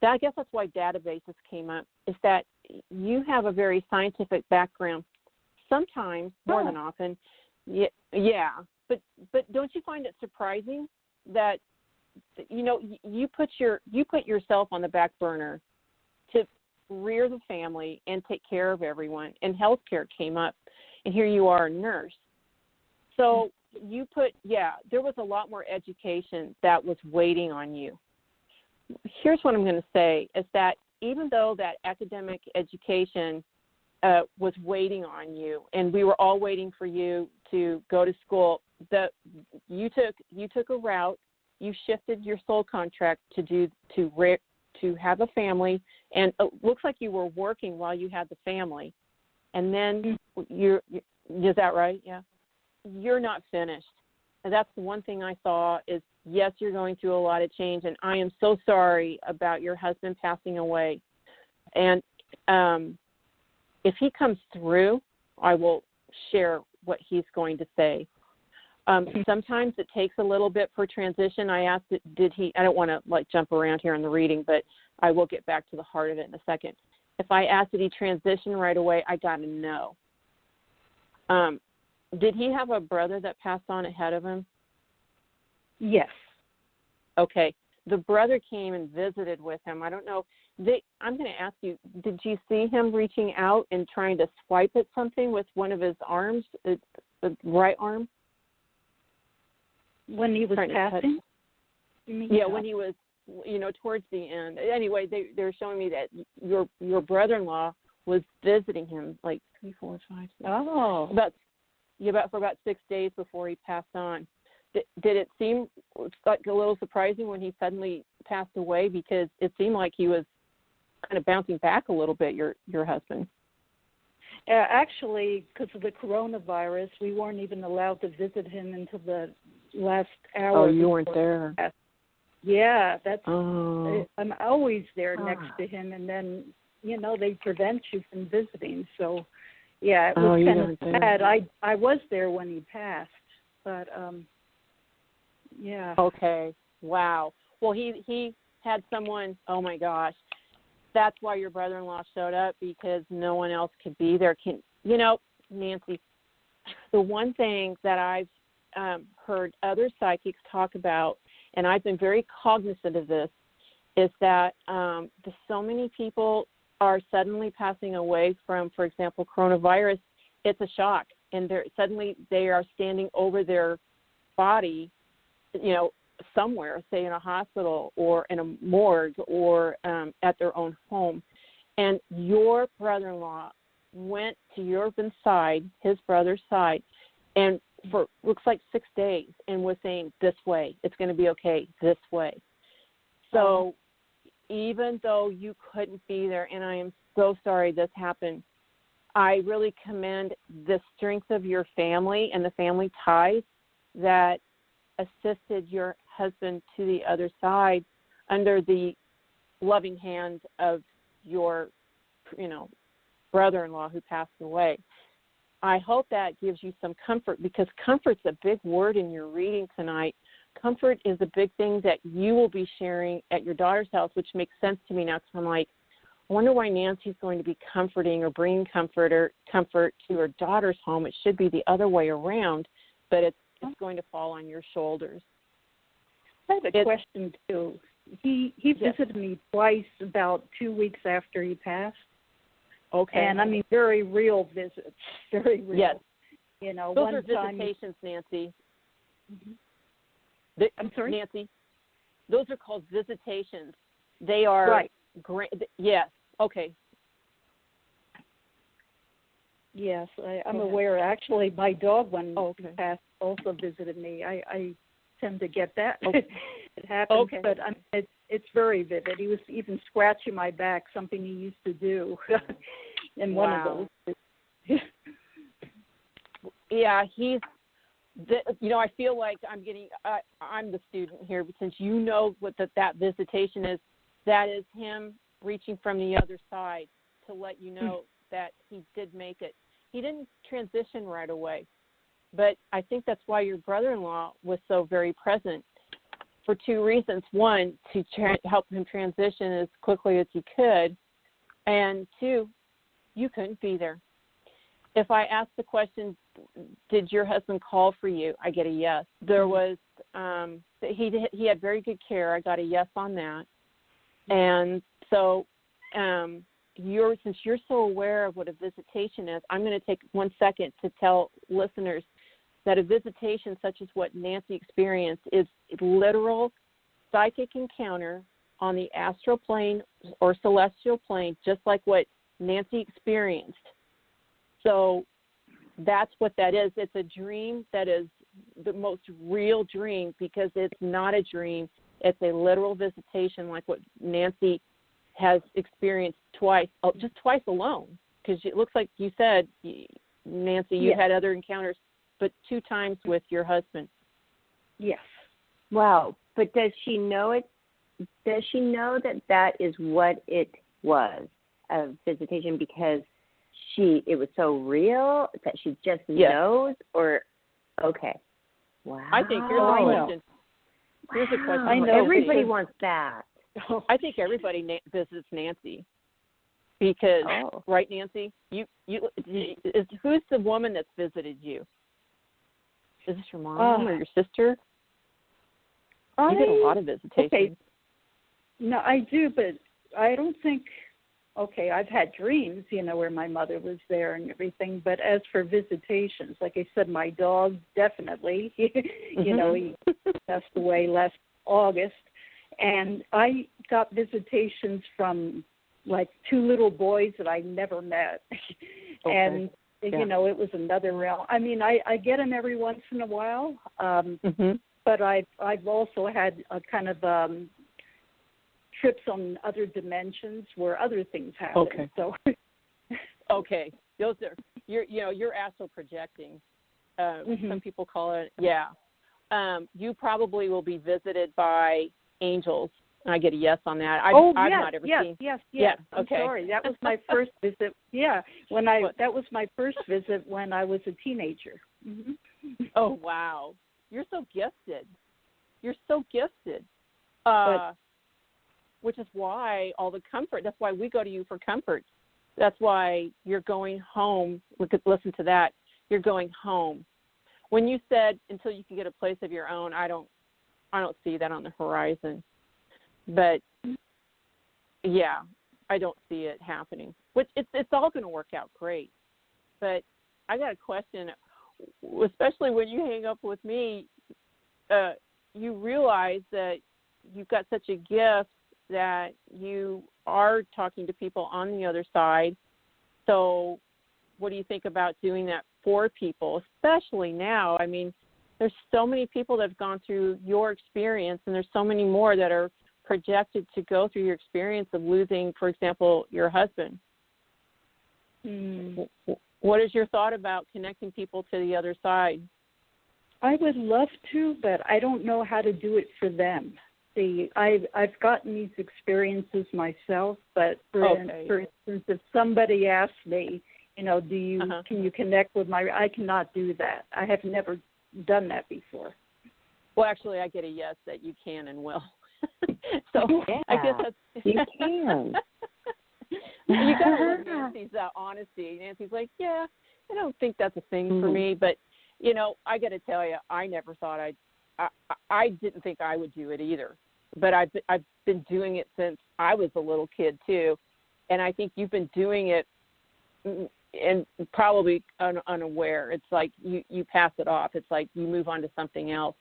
I guess that's why databases came up, is that you have a very scientific background, sometimes, more than often. Yeah. But don't you find it surprising that, you put yourself on the back burner to rear the family and take care of everyone. And healthcare came up, and here you are, a nurse. So there was a lot more education that was waiting on you. Here's what I'm going to say, is that even though that academic education was waiting on you, and we were all waiting for you to go to school, you took a route. You shifted your soul contract to have a family, and it looks like you were working while you had the family. And then is that right? Yeah. You're not finished. And that's the one thing I saw is, yes, you're going through a lot of change, and I am so sorry about your husband passing away. And if he comes through, I will share what he's going to say. Sometimes it takes a little bit for transition. I asked, I don't want to jump around here in the reading, but I will get back to the heart of it in a second. If I asked, did he transition right away, I got to know. Did he have a brother that passed on ahead of him? Yes. Okay. The brother came and visited with him. I don't know. I'm going to ask you, did you see him reaching out and trying to swipe at something with one of his arms, the right arm? When he was passing? Yeah, when he was, towards the end. Anyway, they're showing me that your brother-in-law was visiting him 3, 4, 5, 6. Oh. For about 6 days before he passed on. Did it seem like a little surprising when he suddenly passed away? Because it seemed like he was kind of bouncing back a little bit, your husband. Actually, because of the coronavirus, we weren't even allowed to visit him until the last hour. Oh, you weren't there. Yeah, I'm always there next to him, and then, they prevent you from visiting. So, yeah, it was kind of sad. I was there when he passed, but, yeah. Okay, wow. Well, he had someone, oh, my gosh. That's why your brother-in-law showed up, because no one else could be there. Nancy, the one thing that I've heard other psychics talk about, and I've been very cognizant of this, is that so many people are suddenly passing away from, for example, coronavirus. It's a shock, and suddenly they are standing over their body, somewhere, say in a hospital or in a morgue or at their own home. And your brother-in-law went to your husband's side, his brother's side, and for looks like 6 days, and was saying, this way, it's going to be okay, this way. So even though you couldn't be there, and I am so sorry this happened, I really commend the strength of your family and the family ties that assisted your husband to the other side under the loving hand of your, brother-in-law who passed away. I hope that gives you some comfort, because comfort's a big word in your reading tonight. Comfort is a big thing that you will be sharing at your daughter's house, which makes sense to me now, because I'm like, I wonder why Nancy's going to be comforting or bringing comfort to her daughter's home. It should be the other way around, but it's going to fall on your shoulders. I have a question, too. He visited me twice about 2 weeks after he passed. Okay. And, very real visits, very real. Yes. Those one are visitations, Nancy. Mm-hmm. I'm sorry? Nancy, those are called visitations. They are right. Yes. Okay. Yes, I'm aware. Actually, my dog, when he passed, also visited me. I tend to get that. Okay. It happens, but it's very vivid. He was even scratching my back, something he used to do in one of those. Yeah, I feel like I'm the student here, because what that visitation is. That is him reaching from the other side to let you know that he did make it. He didn't transition right away, but I think that's why your brother-in-law was so very present, for 2 reasons. One, to help him transition as quickly as he could, and 2, you couldn't be there. If I ask the question, did your husband call for you? I get a yes. There was he had very good care. I got a yes on that. And so since you're so aware of what a visitation is, I'm going to take 1 second to tell listeners that a visitation such as what Nancy experienced is a literal psychic encounter on the astral plane or celestial plane, just like what Nancy experienced. So that's what that is. It's a dream that is the most real dream because it's not a dream. It's a literal visitation like what Nancy has experienced twice, just twice alone, because it looks like you said, Nancy, you had other encounters, but 2 times with your husband. Yes. Wow. But does she know it? Does she know that is what it was, a visitation, because it was so real that she just knows? Or, okay. Wow. I think here's a question. Here's a question. I know. Everybody wants that. I think everybody visits Nancy because, right, Nancy? Who's the woman that's visited you? Is this your mom or your sister? You did a lot of visitations. Okay. No, I do, but I don't think. Okay, I've had dreams, where my mother was there and everything. But as for visitations, like I said, my dog definitely. He passed away last August. And I got visitations from, 2 little boys that I never met. Okay. And, it was another realm. I mean, I get them every once in a while. But I've also had a kind of trips on other dimensions where other things happen. Okay. So. Okay. Those are, you're astral projecting. Some people call it, you probably will be visited by angels. I get a yes on that. I've not ever seen. Yes. Yeah. Okay. I'm sorry. That was my first visit. Yeah. That was my first visit when I was a teenager. Mm-hmm. Oh, wow. You're so gifted. Which is why all the comfort, that's why we go to you for comfort. That's why you're going home. Listen to that. You're going home. When you said until you can get a place of your own, I don't see that on the horizon. But yeah, I don't see it happening. Which it's all going to work out great. But I got a question, especially when you hang up with me, you realize that you've got such a gift that you are talking to people on the other side. So what do you think about doing that for people, especially now? I mean, there's so many people that have gone through your experience, and there's so many more that are projected to go through your experience of losing, for example, your husband. What is your thought about connecting people to the other side? I would love to, but I don't know how to do it for them. See, I've gotten these experiences myself, but for instance, if somebody asks me, can you connect with I cannot do that. I have never done that before. Well, actually, I get a yes that you can and will. So I guess that's you can. You got to love Nancy's honesty. Nancy's like, I don't think that's a thing for me, but I got to tell you, I never thought I didn't think I would do it either. But I've been doing it since I was a little kid too, and I think you've been doing it and probably unaware. It's like you pass it off. It's like you move on to something else.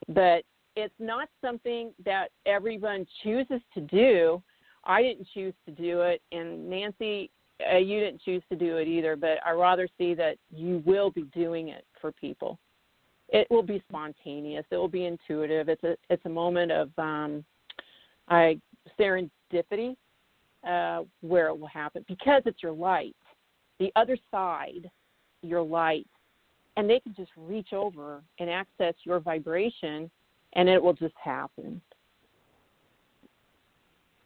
But it's not something that everyone chooses to do. I didn't choose to do it, and Nancy, you didn't choose to do it either. But I rather see that you will be doing it for people. It will be spontaneous. It will be intuitive. It's a moment of serendipity where it will happen because it's your light. The other side, your light, and they can just reach over and access your vibration, and it will just happen.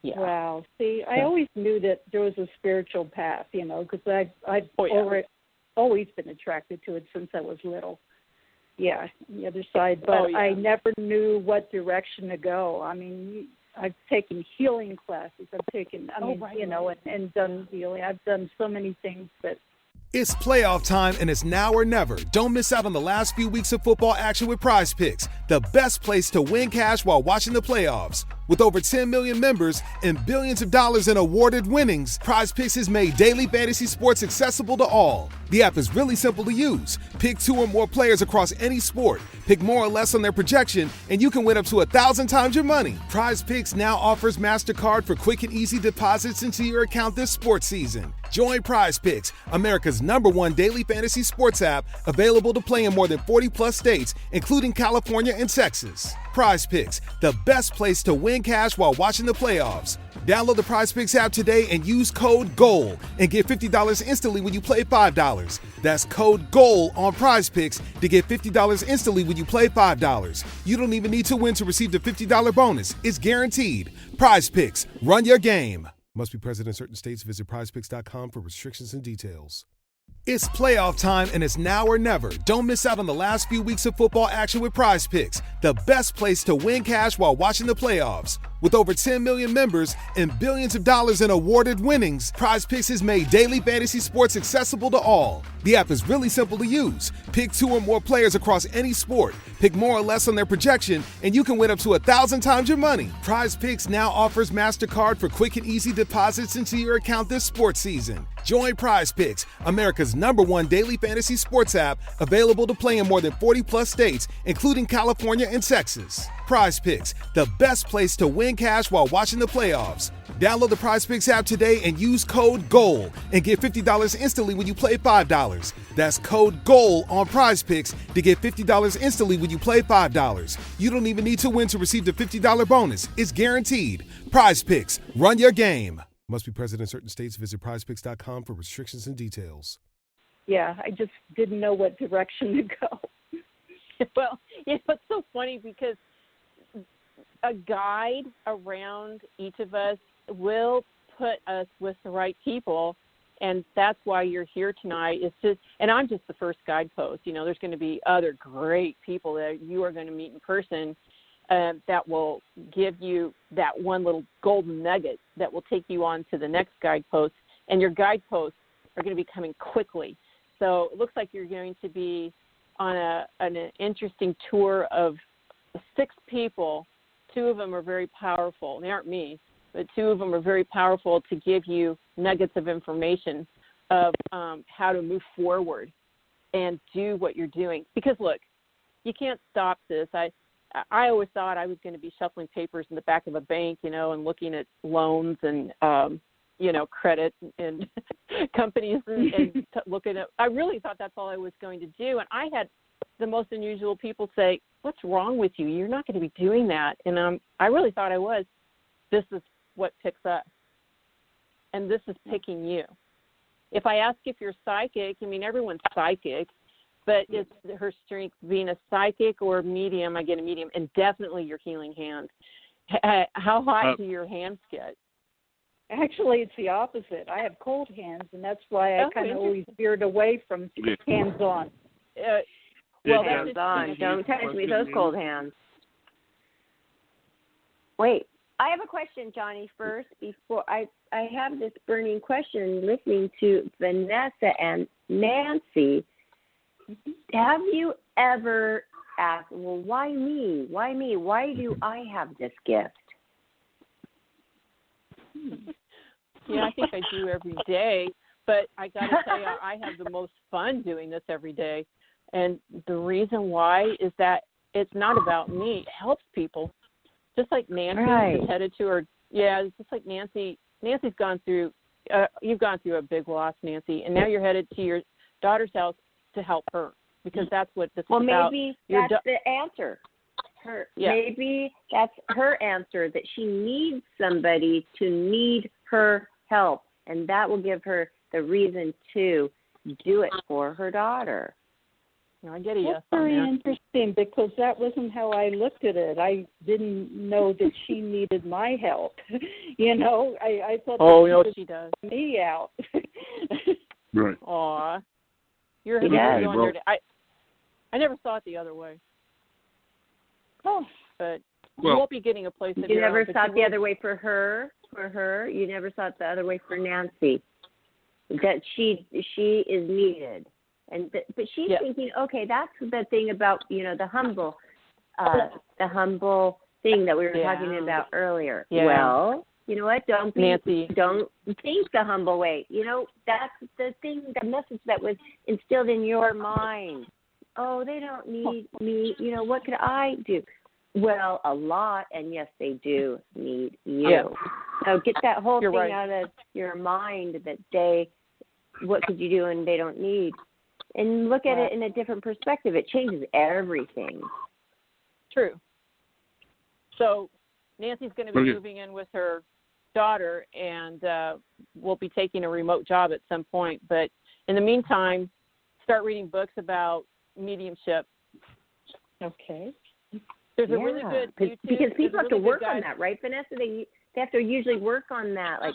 Yeah. Wow. See, I always knew that there was a spiritual path, because I've always been attracted to it since I was little. Yeah, the other side. But I never knew what direction to go. I mean, I've taken healing classes. I've taken, and done healing. I've done so many things, but It's playoff time, and it's now or never. Don't miss out on the last few weeks of football action with Prize Picks, the best place to win cash while watching the playoffs. With over 10 million members and billions of dollars in awarded winnings, PrizePicks has made daily fantasy sports accessible to all. The app is really simple to use. Pick 2 or more players across any sport, pick more or less on their projection, and you can win up to 1,000 times your money. PrizePicks now offers MasterCard for quick and easy deposits into your account this sports season. Join PrizePicks, America's #1 daily fantasy sports app, available to play in more than 40-plus states, including California and Texas. PrizePicks, the best place to win cash while watching the playoffs. Download the PrizePicks app today and use code GOAL and get $50 instantly when you play $5. That's code GOAL on PrizePicks to get $50 instantly when you play $5. You don't even need to win to receive the $50 bonus. It's guaranteed. PrizePicks, run your game. Must be present in certain states. Visit prizepicks.com for restrictions and details. It's playoff time, and it's now or never. Don't miss out on the last few weeks of football action with PrizePicks, the best place to win cash while watching the playoffs. With over 10 million members and billions of dollars in awarded winnings, PrizePicks has made daily fantasy sports accessible to all. The app is really simple to use. Pick 2 or more players across any sport, pick more or less on their projection, and you can win up to 1,000 times your money. PrizePicks now offers MasterCard for quick and easy deposits into your account this sports season. Join PrizePicks, America's #1 daily fantasy sports app, available to play in more than 40-plus states, including California and Texas. PrizePicks, the best place to win cash while watching the playoffs. Download the PrizePicks app today and use code GOAL and get $50 instantly when you play $5. That's code GOAL on PrizePicks to get $50 instantly when you play $5. You don't even need to win to receive the $50 bonus. It's guaranteed. PrizePicks, run your game. Must be present in certain states. Visit prizepicks.com for restrictions and details. Yeah, I just didn't know what direction to go. Well, it's so funny because a guide around each of us will put us with the right people, and that's why you're here tonight. It's just, and I'm just the first guidepost. You know, there's going to be other great people that you are going to meet in person that will give you that one little golden nugget that will take you on to the next guidepost, and your guideposts are going to be coming quickly. So it looks like you're going to be on an interesting tour of 6 people. 2 of them are very powerful. They aren't me, but 2 of them are very powerful to give you nuggets of information of how to move forward and do what you're doing. Because, look, you can't stop this. I always thought I was going to be shuffling papers in the back of a bank, you know, and looking at loans and, you know, credit and companies and looking at – I really thought that's all I was going to do. And I had the most unusual people say, what's wrong with you? You're not going to be doing that. And I really thought I was. This is what picks us. And this is picking you. If I ask if you're psychic, I mean, everyone's psychic, but it's her strength being a psychic or a medium. I get a medium, and definitely your healing hand. How hot do your hands get? Actually, it's the opposite. I have cold hands, and that's why I kind of always veered away from hands-on. Well, hands-on. Don't touch me, those cold hands. Wait, I have a question, Johnny, first. Before I have this burning question listening to Vanessa and Nancy. Have you ever asked, well, why me? Why me? Why do I have this gift? Yeah, I think I do every day, but I got to tell you, I have the most fun doing this every day. And the reason why is that it's not about me. It helps people. Just like Nancy is headed to her, it's just like Nancy's gone through, you've gone through a big loss, Nancy, and now you're headed to your daughter's house to help her, because that's what this is about. Well, maybe that's the answer. Maybe that's her answer, that she needs somebody to need her help, and that will give her the reason to do it for her daughter. I get a yes. That's very interesting, because that wasn't how I looked at it. I didn't know that she needed my help. You know, I thought she does. Me out. Right. Aw. You're going there. I never saw it the other way. Oh. But you won't be getting a place of your your own. You never saw it the other way for her? You never saw it the other way for Nancy? That she is needed. But she's thinking, okay, that's the thing about, you know, the humble thing that we were talking about earlier. Yeah. Well, you know what? Don't think the humble way. You know, that's the thing, the message that was instilled in your mind. Oh, they don't need me. You know, what could I do? Well, a lot, and yes, they do need you. Yeah. So get that whole thing out of your mind that what could you do and they don't need. And look at it in a different perspective. It changes everything. True. So Nancy's going to be moving in with her daughter, and we'll be taking a remote job at some point. But in the meantime, start reading books about mediumship. Okay. There's a really good YouTube. Because people have to work on that, right, Vanessa? They have to usually work on that. Like,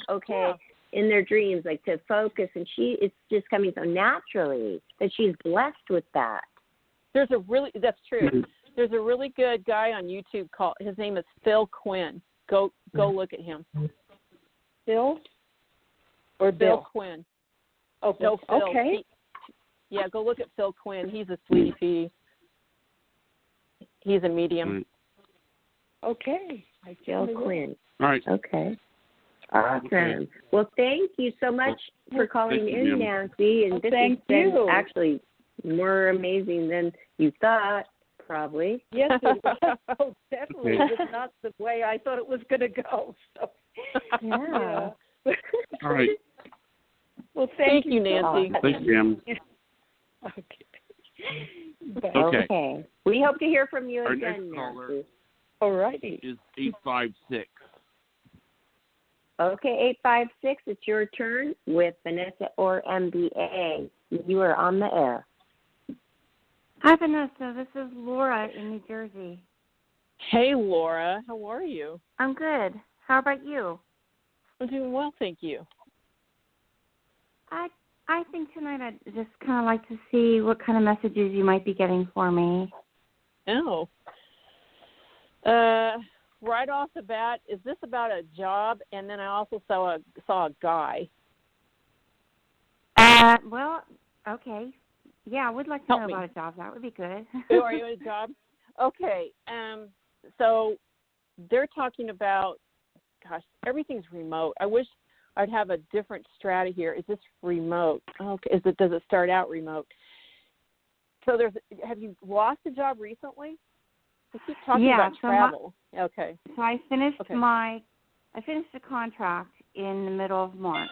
in their dreams, like to focus, and it's just coming so naturally that she's blessed with that. That's true. There's a really good guy on YouTube his name is Phil Quinn. Go look at him. Phil? Or Bill Quinn. Oh, no, Phil. Okay. Go look at Phil Quinn. He's a sweetie pea. He's a medium. Okay. Phil Quinn. All right. Okay. Awesome. Okay. Well, thank you so much for calling in, Nancy. And this has been actually more amazing than you thought, probably. Yes, it was. Oh, definitely. It was not the way I thought it was going to go. So. Yeah. All right. Well, thank you, Nancy. Thanks, Jim. Okay. We hope to hear from you Our again, next caller Nancy. All righty. Is 856. Okay, 856, it's your turn with Vanessa Orr MBA. You are on the air. Hi, Vanessa. This is Laura in New Jersey. Hey, Laura. How are you? I'm good. How about you? I'm doing well, thank you. I think tonight I'd just kind of like to see what kind of messages you might be getting for me. Oh. Right off the bat, is this about a job? And then I also saw a guy. Well, okay. Yeah, I would like to know about a job. That would be good. Oh, are you in a job? Okay. So they're talking about, everything's remote. I wish I'd have a different strata here. Is this remote? Okay. Does it start out remote? So have you lost a job recently? I keep talking about travel. Okay. So I finished a contract in the middle of March.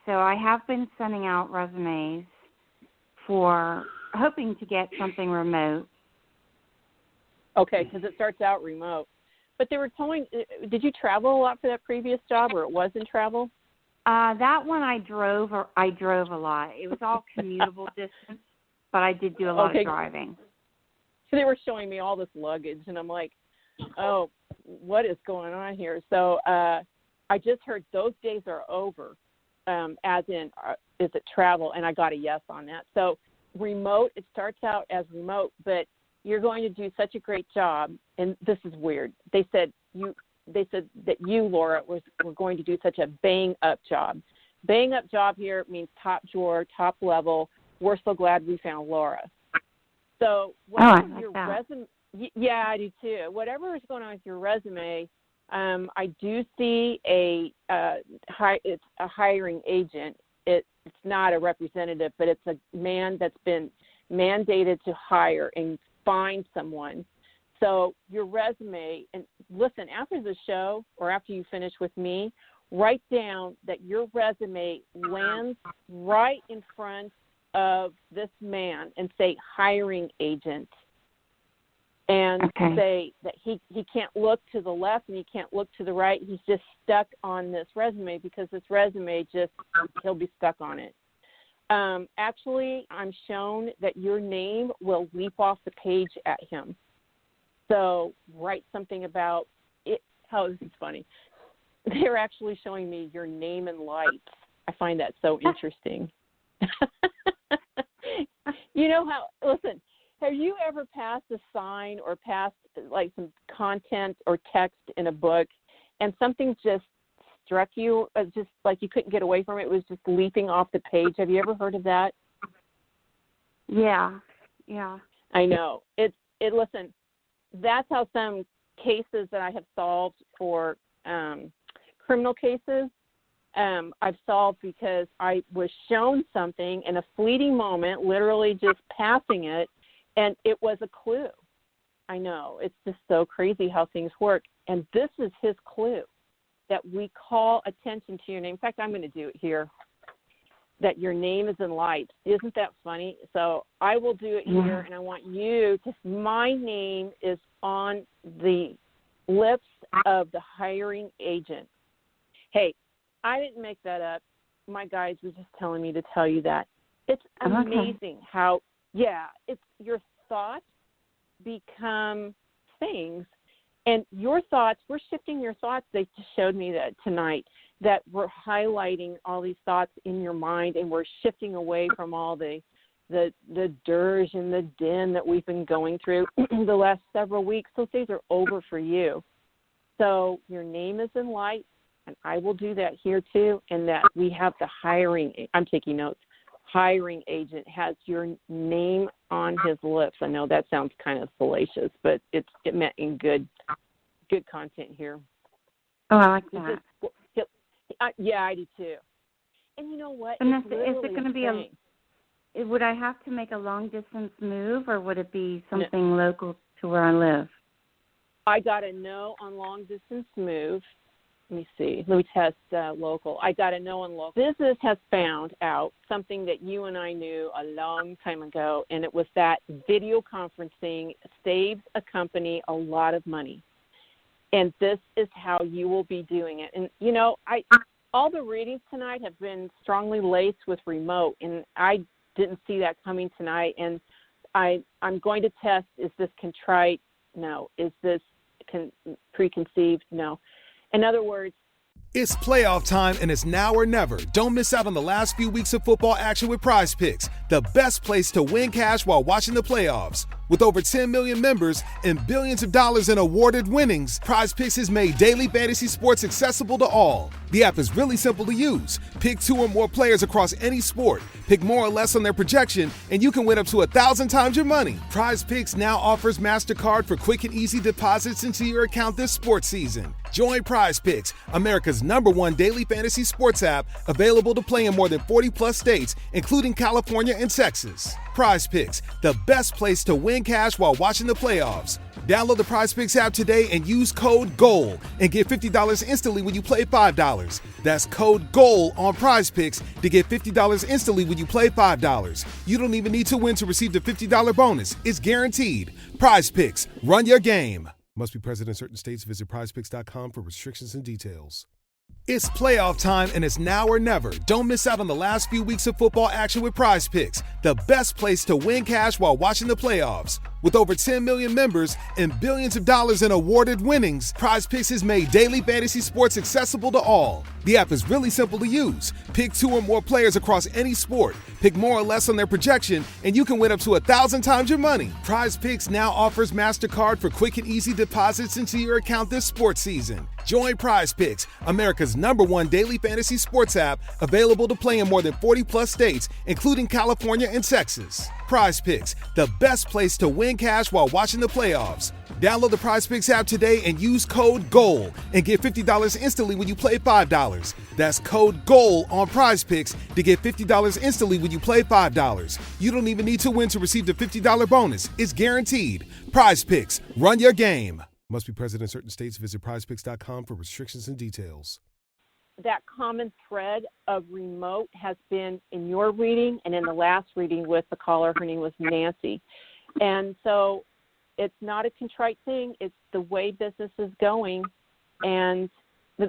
So I have been sending out resumes for hoping to get something remote. Okay, because it starts out remote. But they were did you travel a lot for that previous job, or it was in travel? That one I drove a lot. It was all commutable distance, but I did do a lot of driving. So they were showing me all this luggage, and I'm like, oh, what is going on here? So I just heard those days are over, as in, is it travel? And I got a yes on that. So remote, it starts out as remote, but you're going to do such a great job, and this is weird. They said that you, Laura, were going to do such a bang-up job. Bang-up job here means top drawer, top level. We're so glad we found Laura. So whatever your resume, yeah, I do too. Whatever is going on with your resume, I do see it's a hiring agent. It's not a representative, but it's a man that's been mandated to hire and find someone. So your resume, and listen, after the show or after you finish with me, write down that your resume lands right in front of this man and say hiring agent, and say that he can't look to the left and he can't look to the right. He's just stuck on this resume because this resume he'll be stuck on it. Actually, I'm shown that your name will leap off the page at him. So write something about it. How this is funny. They're actually showing me your name in lights. I find that so interesting. You know how, listen, have you ever passed a sign or passed like some content or text in a book and something just struck you, just like you couldn't get away from it? It was just leaping off the page. Have you ever heard of that? Yeah. I know. Listen, that's how some cases that I have solved for criminal cases, I've solved because I was shown something in a fleeting moment, literally just passing it, and it was a clue. I know. It's just so crazy how things work. And this is his clue, that we call attention to your name. In fact, I'm going to do it here, that your name is in lights. Isn't that funny? So I will do it here, and I want you to, my name is on the lips of the hiring agent. Hey, I didn't make that up. My guys were just telling me to tell you that. It's amazing how, it's your thoughts become things. And your thoughts, we're shifting your thoughts. They just showed me that tonight, that we're highlighting all these thoughts in your mind, and we're shifting away from all the dirge and the din that we've been going through the last several weeks. Those days are over for you. So your name is in light, and I will do that here too, and that we have the hiring, I'm taking notes, hiring agent has your name on his lips. I know that sounds kind of salacious, but it meant in good content here. Oh, I like that. I do too. And you know what? Vanessa, is it going to be would I have to make a long distance move, or would it be something local to where I live? I got a no on long distance move. Let me see. Let me test local. I got a no on local. Business has found out something that you and I knew a long time ago, and it was that video conferencing saves a company a lot of money. And this is how you will be doing it. And, you know, all the readings tonight have been strongly laced with remote, and I didn't see that coming tonight. And I'm going to test, is this contrite? No. Is this preconceived? No. In other words, it's playoff time, and it's now or never. Don't miss out on the last few weeks of football action with Prize Picks, the best place to win cash while watching the playoffs. With over 10 million members and billions of dollars in awarded winnings, Prize Picks has made daily fantasy sports accessible to all. The app is really simple to use. Pick 2 or more players across any sport. Pick more or less on their projection, and you can win up to 1,000 times your money. Prize Picks now offers MasterCard for quick and easy deposits into your account this sports season. Join Prize Picks, America's #1 daily fantasy sports app, available to play in more than 40-plus states, including California and Texas. Prize Picks, the best place to win cash while watching the playoffs. Download the Prize Picks app today and use code GOAL and get $50 instantly when you play $5. That's code GOAL on Prize Picks to get $50 instantly when you play $5. You don't even need to win to receive the $50 bonus. It's guaranteed. Prize Picks, run your game. Must be present in certain states. Visit prizepicks.com for restrictions and details. It's playoff time, and it's now or never. Don't miss out on the last few weeks of football action with Prize Picks, the best place to win cash while watching the playoffs. With over 10 million members and billions of dollars in awarded winnings, Prize Picks has made daily fantasy sports accessible to all. The app is really simple to use. Pick 2 or more players across any sport. Pick more or less on their projection, and you can win up to 1,000 times your money. Prize Picks now offers MasterCard for quick and easy deposits into your account this sports season. Join Prize Picks, America's #1 daily fantasy sports app, available to play in more than 40-plus states, including California and Texas. Prize Picks, the best place to win cash while watching the playoffs. Download the Prize Picks app today and use code GOAL and get $50 instantly when you play $5. That's code GOAL on Prize Picks to get $50 instantly when you play $5. You don't even need to win to receive the $50 bonus. It's guaranteed. Prize Picks, run your game. Must be present in certain states. Visit prizepicks.com for restrictions and details. That common thread of remote has been in your reading and in the last reading with the caller. Her name was Nancy. And so it's not a contrite thing. It's the way business is going. And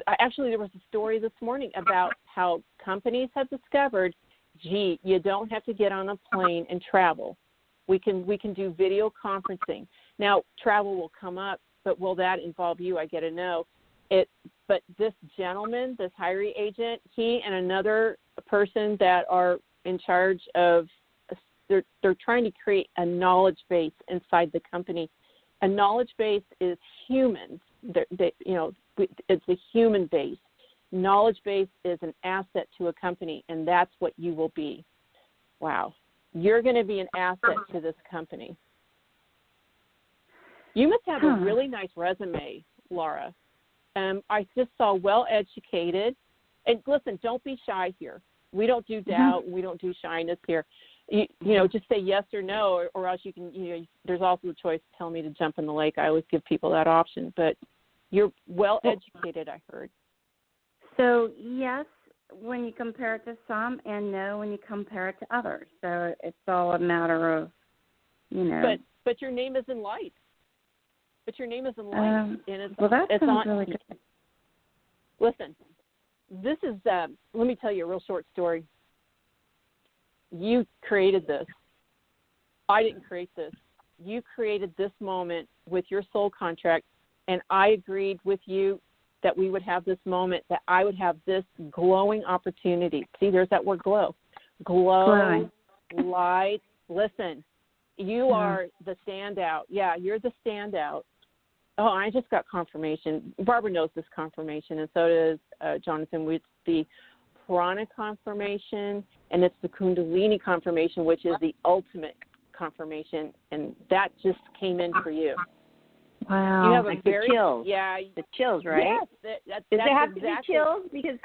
actually, there was a story this morning about how companies have discovered, gee, you don't have to get on a plane and travel. We can do video conferencing. Now, travel will come up, but will that involve you? I get to know. But this gentleman, this hiring agent, he and another person that are in charge of, they're trying to create a knowledge base inside the company. A knowledge base is humans. It's a human base. Knowledge base is an asset to a company, and that's what you will be. Wow. You're going to be an asset to this company. You must have a really nice resume, Laura. I just saw well-educated. And listen, don't be shy here. We don't do doubt. We don't do shyness here. You know, just say yes or no, or else you can, there's also the choice to tell me to jump in the lake. I always give people that option. But you're well-educated, I heard. So, yes, when you compare it to some, and no when you compare it to others. So it's all a matter of, But your name is in light. And it's, well, that it's sounds on, really good. Listen, this is, let me tell you a real short story. You created this. I didn't create this. You created this moment with your soul contract, and I agreed with you that we would have this moment, that I would have this glowing opportunity. See, there's that word glow. Glow, light. Listen, you are the standout. Yeah, you're the standout. Oh, I just got confirmation. Barbara knows this confirmation, and so does Jonathan. It's the prana confirmation, and it's the kundalini confirmation, which is the ultimate confirmation, and that just came in for you. Wow. You have like the chills. Yeah. The chills, right? Yes. Does it have to be chills? Because,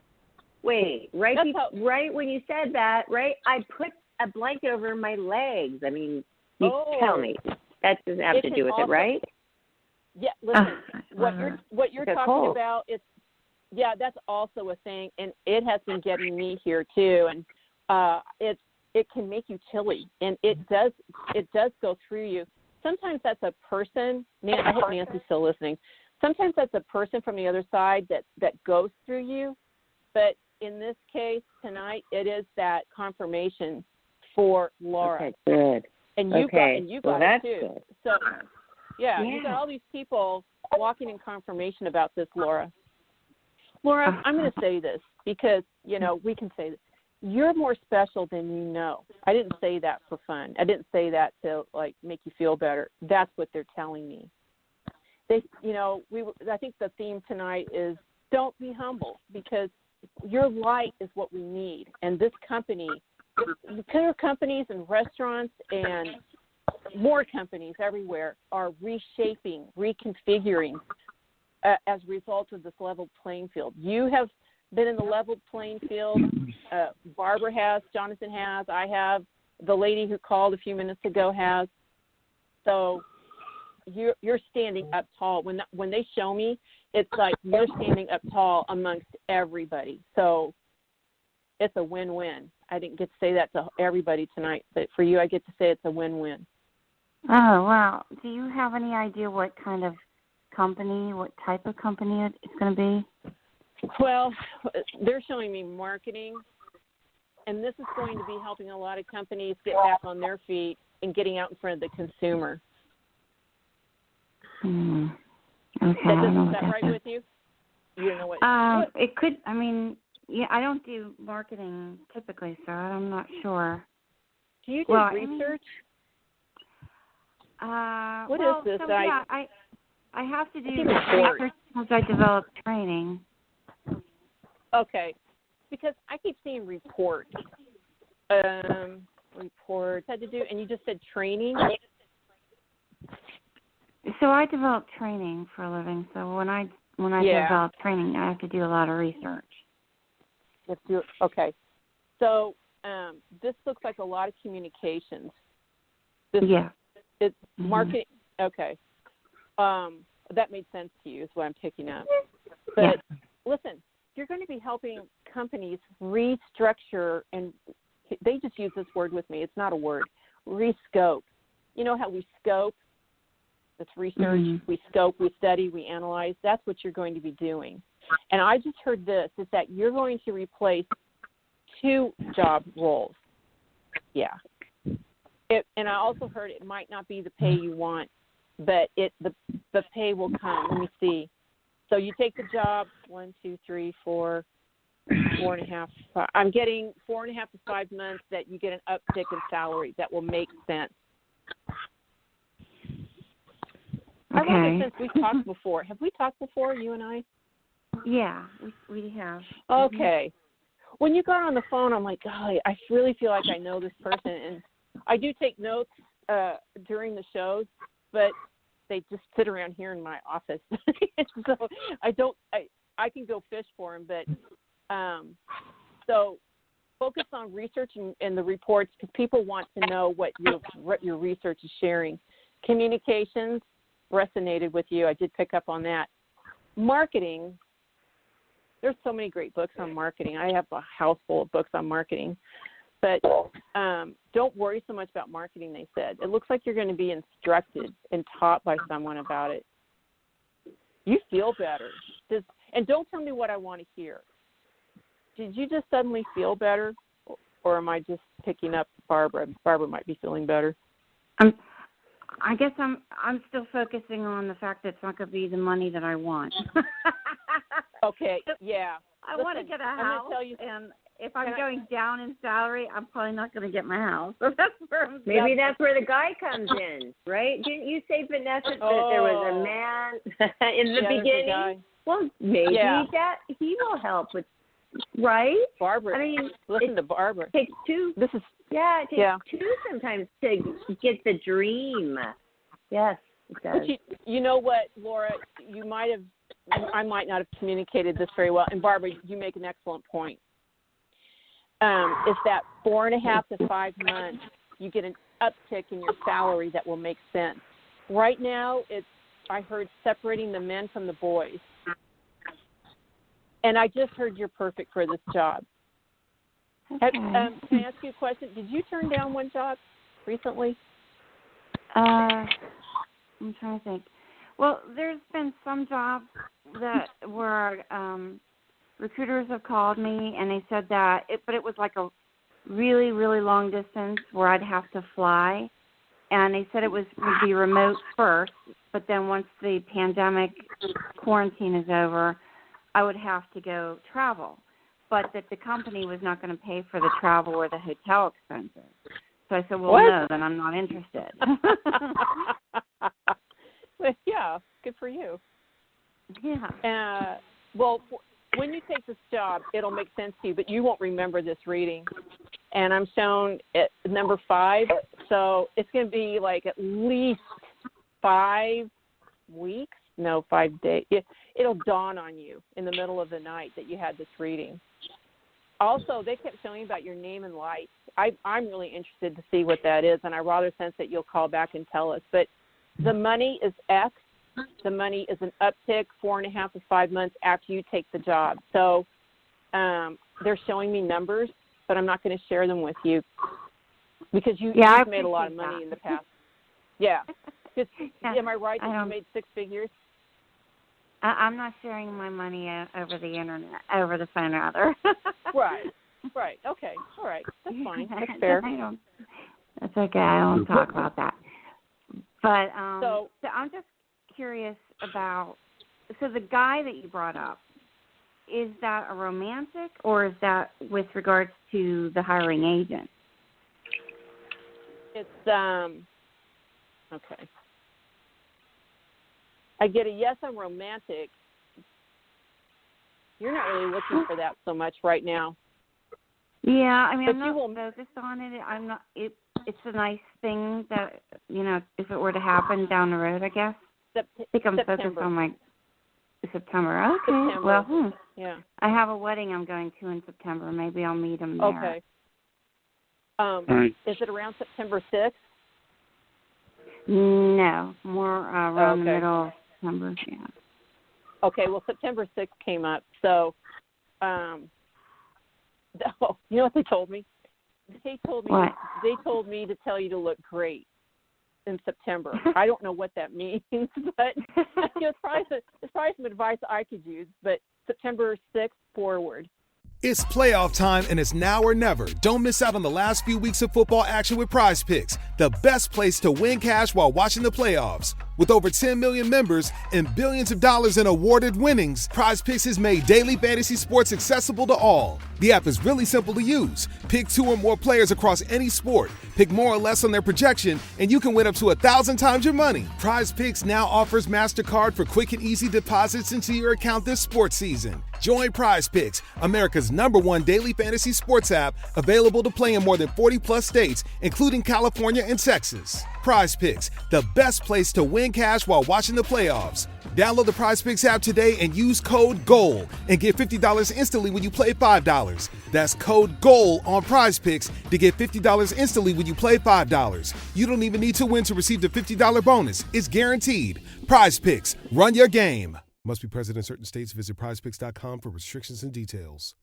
wait, right when you said that, right, I put a blanket over my legs. I mean, tell me. That doesn't have to do with it, right? Yeah, listen, what you're talking cold. about, that's also a thing, and it has been getting me here too, and it can make you chilly, and it does go through you. Sometimes that's a person. I hope Nancy's still listening. Sometimes that's a person from the other side that goes through you, but in this case tonight, it is that confirmation for Laura. Okay, good. And you got it too. Good. So, you got all these people walking in confirmation about this, Laura. Laura, I'm going to say this because, we can say this. You're more special than you know. I didn't say that for fun. I didn't say that to, make you feel better. That's what they're telling me. I think the theme tonight is don't be humble, because your light is what we need. And this company, other companies and restaurants and more companies everywhere are reshaping, reconfiguring as a result of this level playing field. You have been in the level playing field. Barbara has, Jonathan has, I have, the lady who called a few minutes ago has. So you're standing up tall. When they show me, it's like you're standing up tall amongst everybody. So it's a win-win. I didn't get to say that to everybody tonight, but for you, I get to say it's a win-win. Oh, wow. Do you have any idea what kind of company, what type of company it's going to be? Well, they're showing me marketing, and this is going to be helping a lot of companies get back on their feet and getting out in front of the consumer. Okay. Is that right with you? You don't know what? It could. I mean, I don't do marketing typically, so I'm not sure. Do you do research? What is this? So, I have to do research because I develop training. Okay, because I keep seeing reports. Reports had to do, and you just said training. So I develop training for a living. So when I develop training, I have to do a lot of research. Okay, so this looks like a lot of communications. It's marketing. Okay, that made sense to you. Is what I'm picking up. But listen. You're going to be helping companies restructure, and they just use this word with me. It's not a word. Rescope. You know how we scope? That's research. We scope, we study, we analyze. That's what you're going to be doing. And I just heard this, is that you're going to replace 2 job roles. Yeah. And I also heard it might not be the pay you want, but the pay will come. Let me see. So you take the job, 1, 2, 3, 4, 4.5. I'm getting 4.5 to 5 months that you get an uptick in salary. That will make sense. I wonder, since we've talked before. Have we talked before, you and I? Yeah, we have. Okay. When you got on the phone, I'm like, golly, I really feel like I know this person. And I do take notes during the shows, but they just sit around here in my office. So I can go fish for them, but so focus on research and the reports, because people want to know what your research is sharing. Communications resonated with you. I did pick up on that. Marketing, there's so many great books on marketing. I have a house full of books on marketing. But don't worry so much about marketing, they said. It looks like you're going to be instructed and taught by someone about it. You feel better. And don't tell me what I want to hear. Did you just suddenly feel better, or am I just picking up Barbara? Barbara might be feeling better. I guess I'm still focusing on the fact that it's not going to be the money that I want. Okay, yeah. I want to get a house, and if I'm going down in salary, I'm probably not going to get my house. So that's where I'm Maybe that's where the guy comes in, right? Didn't you say, Vanessa, that there was a man in the beginning? Well, maybe that he will help with, right? Barbara, I mean, listen to Barbara. It takes two. It takes two sometimes to get the dream. Yes, it does. But you know what, Laura? I might not have communicated this very well. And Barbara, you make an excellent point. It's that 4.5 to 5 months you get an uptick in your salary that will make sense. Right now, I heard separating the men from the boys. And I just heard you're perfect for this job. Okay. Can I ask you a question? Did you turn down one job recently? I'm trying to think. Well, there's been some jobs that where recruiters have called me and they said that, but it was like a really, really long distance where I'd have to fly. And they said would be remote first, but then once the pandemic quarantine is over, I would have to go travel, but that the company was not going to pay for the travel or the hotel expenses. So I said, well, no, then I'm not interested. Well, yeah, good for you. Yeah. Well, when you take this job, it'll make sense to you, but you won't remember this reading. And I'm shown at number 5, so it's going to be like at least 5 weeks. No, 5 days. It'll dawn on you in the middle of the night that you had this reading. Also, they kept showing about your name and life. I'm really interested to see what that is, and I rather sense that you'll call back and tell us. But the money is X. The money is an uptick 4.5 to 5 months after you take the job. So they're showing me numbers, but I'm not going to share them with you because you've made a lot of money in the past. Yeah. Am I right that you made 6 figures? I'm not sharing my money over the internet, over the phone rather. Right. Okay. All right. That's fine. That's fair. That's okay. I don't talk about that. But so I'm just curious about, so the guy that you brought up, is that a romantic or is that with regards to the hiring agent? It's, okay. I get a yes, I'm romantic. You're not really looking for that so much right now. Yeah, I mean, I'm not focused on it. I'm not. It's a nice thing that, if it were to happen down the road, I guess. I think I'm focused on my September. Okay. September. Well, yeah. I have a wedding I'm going to in September. Maybe I'll meet him there. Okay. Is it around September 6th? No, more around the middle of September. Yeah. Okay. Well, September 6th came up, so. You know what they told me? They told me. What? They told me to tell you to look great in September. I don't know what that means, but it's probably some advice I could use. But September 6th forward. It's playoff time, and it's now or never. Don't miss out on the last few weeks of football action with Prize Picks, the best place to win cash while watching the playoffs. With over 10 million members and billions of dollars in awarded winnings, Prize Picks has made daily fantasy sports accessible to all. The app is really simple to use. Pick 2 or more players across any sport. Pick more or less on their projection, and you can win up to 1,000 times your money. Prize Picks now offers MasterCard for quick and easy deposits into your account this sports season. Join Prize Picks, America's #1 daily fantasy sports app, available to play in more than 40-plus states, including California California and Texas. Prize Picks, the best place to win cash while watching the playoffs. Download the Prize Picks app today and use code GOAL and get $50 instantly when you play $5. That's code GOAL on Prize Picks to get $50 instantly when you play $5. You don't even need to win to receive the $50 bonus. It's guaranteed. Prize Picks, run your game. Must be present in certain states. Visit prizepicks.com for restrictions and details.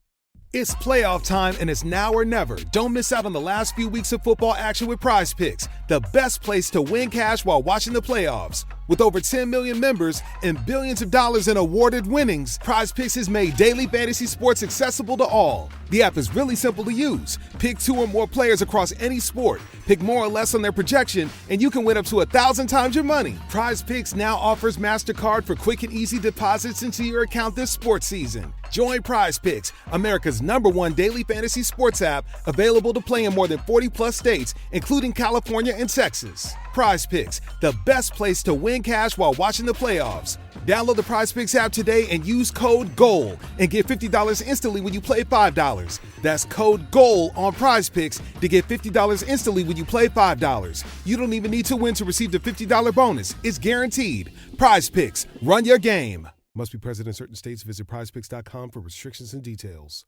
It's playoff time, and it's now or never. Don't miss out on the last few weeks of football action with Prize Picks, the best place to win cash while watching the playoffs. With over 10 million members and billions of dollars in awarded winnings, Prize Picks has made daily fantasy sports accessible to all. The app is really simple to use. Pick 2 or more players across any sport. Pick more or less on their projection, and you can win up to 1,000 times your money. Prize Picks now offers MasterCard for quick and easy deposits into your account this sports season. Join Prize Picks, America's #1 daily fantasy sports app, available to play in more than 40-plus states, including California and Texas. Prize Picks, the best place to win cash while watching the playoffs. Download the Prize Picks app today and use code GOAL and get $50 instantly when you play $5. That's code GOAL on Prize Picks to get $50 instantly when you play $5. You don't even need to win to receive the $50 bonus. It's guaranteed. Prize Picks, run your game. Must be present in certain states. Visit prizepicks.com for restrictions and details.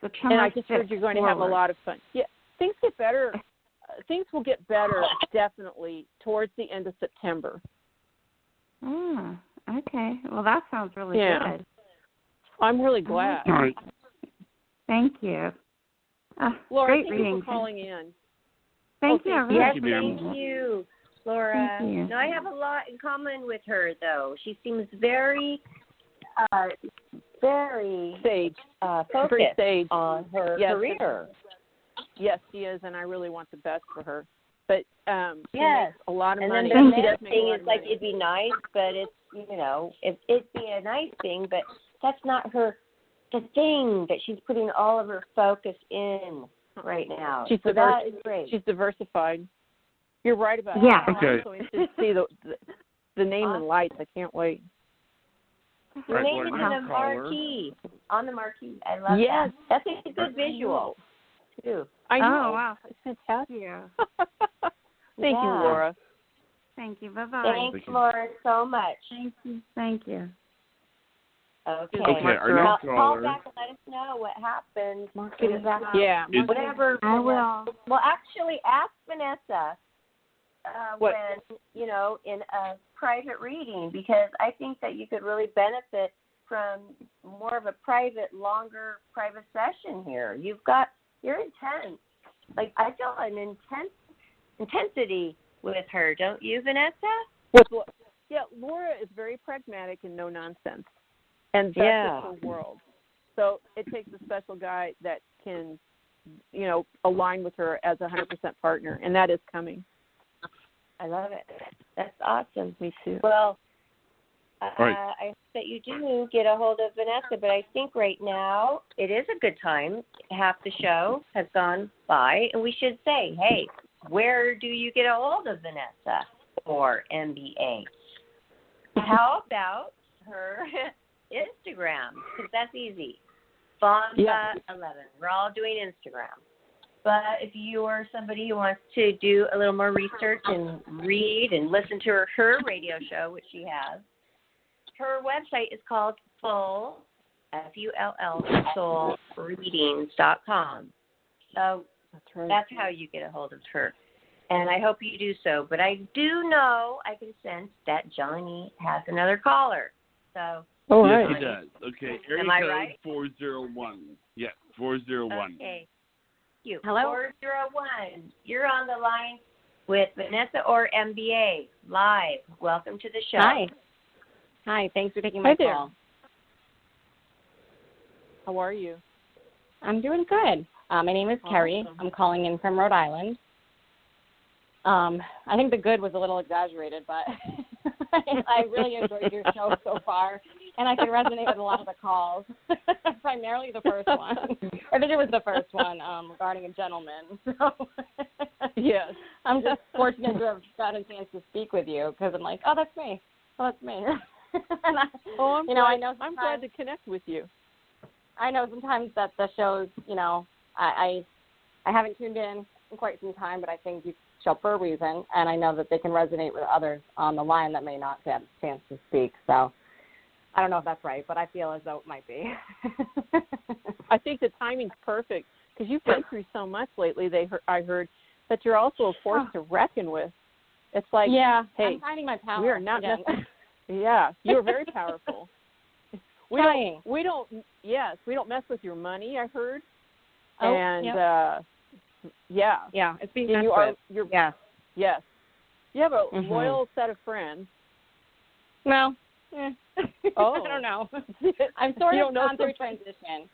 So and I just heard you're going to have a lot of fun. Yeah, things get better. Things will get better definitely towards the end of September. Okay. Well, that sounds really good. I'm really glad. All right. Thank you. Laura, great thank reading. you for calling in. Thank you. Yes, Thank you, ma'am. thank you, Laura. Thank you. No, I have a lot in common with her, though. She seems very, very Sage. focused Pretty sage. on her career. Yes, she is, and I really want the best for her. But she Yes. makes a lot of And money. then the She does next make a thing lot is of like money. it'd be nice, but it's it'd be a nice thing, but that's not the thing that she's putting all of her focus in right now. She's so that is great. She's diversified. You're right about Yeah. that. Okay. I'm so interested to see the name and lights. I can't wait. Your Right, name well, is in next the caller. marquee. On the marquee. I love Yes. that. That's a good visual, too. I know. Oh, wow. It's fantastic. Yeah. Thank you, Yeah. Laura. Thank you. Bye-bye. Thanks, Laura, so much. Thank you. Thank you. Okay. our next Call caller. back and let us know what happened. Yeah. Whatever. I will. Well, actually, ask Vanessa What? when, in a private reading, because I think that you could really benefit from more of a longer private session here. You're intense. Like, I feel an intensity with her, don't you, Vanessa? Yeah, Laura is very pragmatic and no nonsense. And that's Yeah. her world. So it takes a special guy that can, align with her as a 100% partner, and that is coming. I love it. That's awesome. Me too. Well, right. I hope that you do get a hold of Vanessa, but I think right now it is a good time. Half the show has gone by, and we should say, hey, where do you get a hold of Vanessa Orr MBA? How about her Instagram? Because that's easy. Fonda11. We're all doing Instagram. But if you are somebody who wants to do a little more research and read and listen to her radio show, which she has, her website is called Full, F-U-L-L, soulreadings.com. So that's how you get a hold of her. And I hope you do so. But I do know, I can sense that Johnny has another caller. So, Yes, he does. Okay, Am I area code right? 401. Yes, 401. Okay. You. Hello? 401. You're on the line with Vanessa Orr MBA live. Welcome to the show. Hi. Thanks for taking my there. call. How are you? I'm doing good. My name is Carrie. Awesome. I'm calling in from Rhode Island. I think the good was a little exaggerated, but I really enjoyed your show so far, and I can resonate with a lot of the calls, primarily the first one. I think it was the first one regarding a gentleman. So Yes. I'm just fortunate to have gotten a chance to speak with you because I'm like, oh, that's me. And I'm glad to connect with you. I know sometimes that the shows, I haven't tuned in in quite some time, but I think you show up for a reason, and I know that they can resonate with others on the line that may not get a chance to speak. So I don't know if that's right, but I feel as though it might be. I think the timing's perfect because you've been through so much lately. I heard that you're also a force to reckon with. It's like, hey, I'm finding my power. We are not. Yeah, you're very powerful. We don't mess with your money. I heard. Oh, and it's being messed with. Yes. You have a loyal set of friends. Well, I don't know. I'm sort of gone through transition.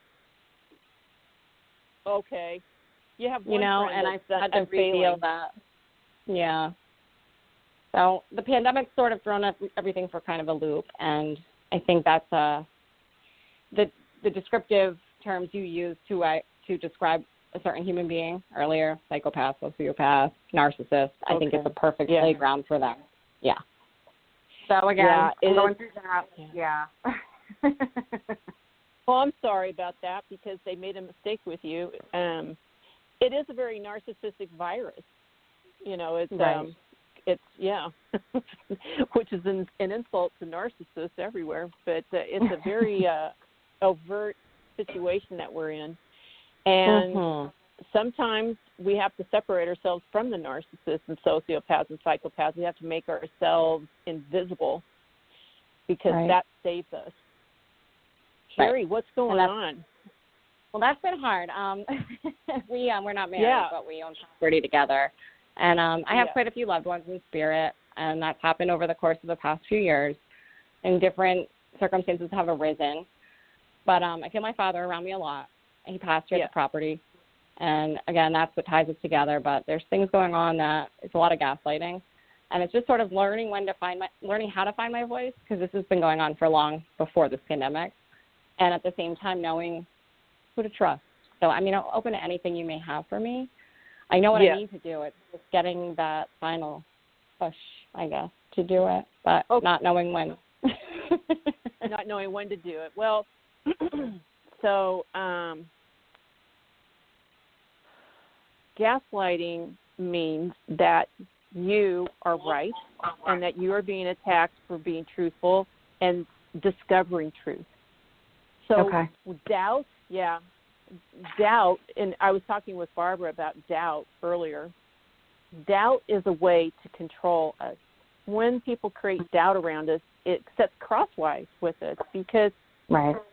Okay. You have one friend and I've had to reveal that. Yeah. So the pandemic's sort of thrown everything for kind of a loop, and I think that's the descriptive terms you use to describe a certain human being earlier, psychopath, sociopath, narcissist. I think it's a perfect playground for them. Yeah. So again, I'm going through that. Yeah. Well, I'm sorry about that because they made a mistake with you. It is a very narcissistic virus. It's right. Which is an insult to narcissists everywhere. But it's a very overt situation that we're in. And sometimes we have to separate ourselves from the narcissists and sociopaths and psychopaths. We have to make ourselves invisible because that saves us. Carrie, what's going on? Well, that's been hard. We're not married, but we own property together. And I have quite a few loved ones in spirit, and that's happened over the course of the past few years. And different circumstances have arisen. But I feel my father around me a lot. He passed here at the property. And, again, that's what ties us together. But there's things going on that it's a lot of gaslighting. And it's just sort of learning how to find my voice, because this has been going on for long before this pandemic. And at the same time, knowing who to trust. So, I mean, I'm open to anything you may have for me. I know what I need to do. It's just getting that final push, I guess, to do it, but not knowing when. Not knowing when to do it. Well, so gaslighting means that you are right and that you are being attacked for being truthful and discovering truth. So doubt, and I was talking with Barbara about doubt earlier. Doubt is a way to control us. When people create doubt around us, it sets crosswise with us because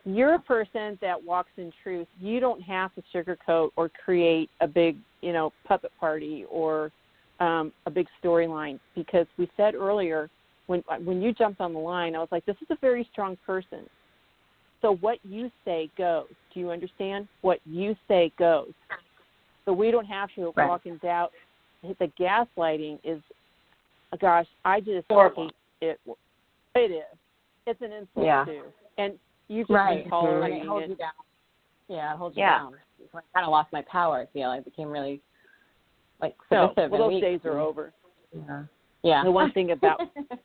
you're a person that walks in truth. You don't have to sugarcoat or create a big, puppet party or a big storyline, because we said earlier when you jumped on the line, I was like, this is a very strong person. So what you say goes. Do you understand? What you say goes. So we don't have to walk in doubt. The gaslighting is, gosh, I just hate it. It is. It's an insult too. And you just been tolerating it holds you down. Yeah, it holds you down. I kind of lost my power, I feel. I became really, submissive. Those days are over. Yeah. The one thing about,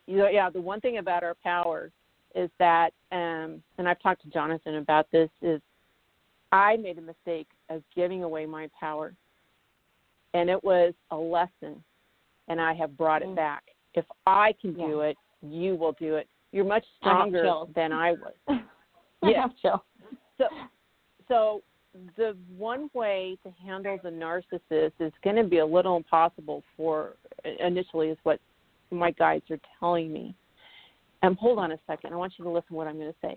the one thing about our power is that, and I've talked to Jonathan about this, is I made a mistake of giving away my power. And it was a lesson, and I have brought it back. If I can do it, you will do it. You're much stronger than I was. So the one way to handle the narcissist is going to be a little impossible initially, is what my guides are telling me. Hold on a second. I want you to listen to what I'm going to say.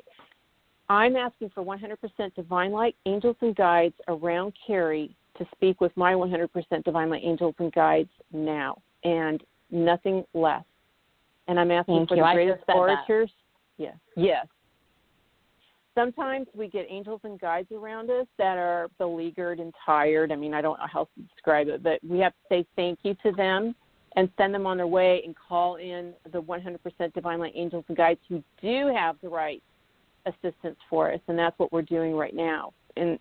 I'm asking for 100% divine light, angels, and guides around Carrie to speak with my 100% divine light, angels, and guides now, and nothing less. And I'm asking for the greatest orators. Yes. Sometimes we get angels and guides around us that are beleaguered and tired. I mean, I don't know how to describe it, but we have to say thank you to them and send them on their way and call in the 100% divine light, angels, and guides who do have the right assistance for us, and that's what we're doing right now. And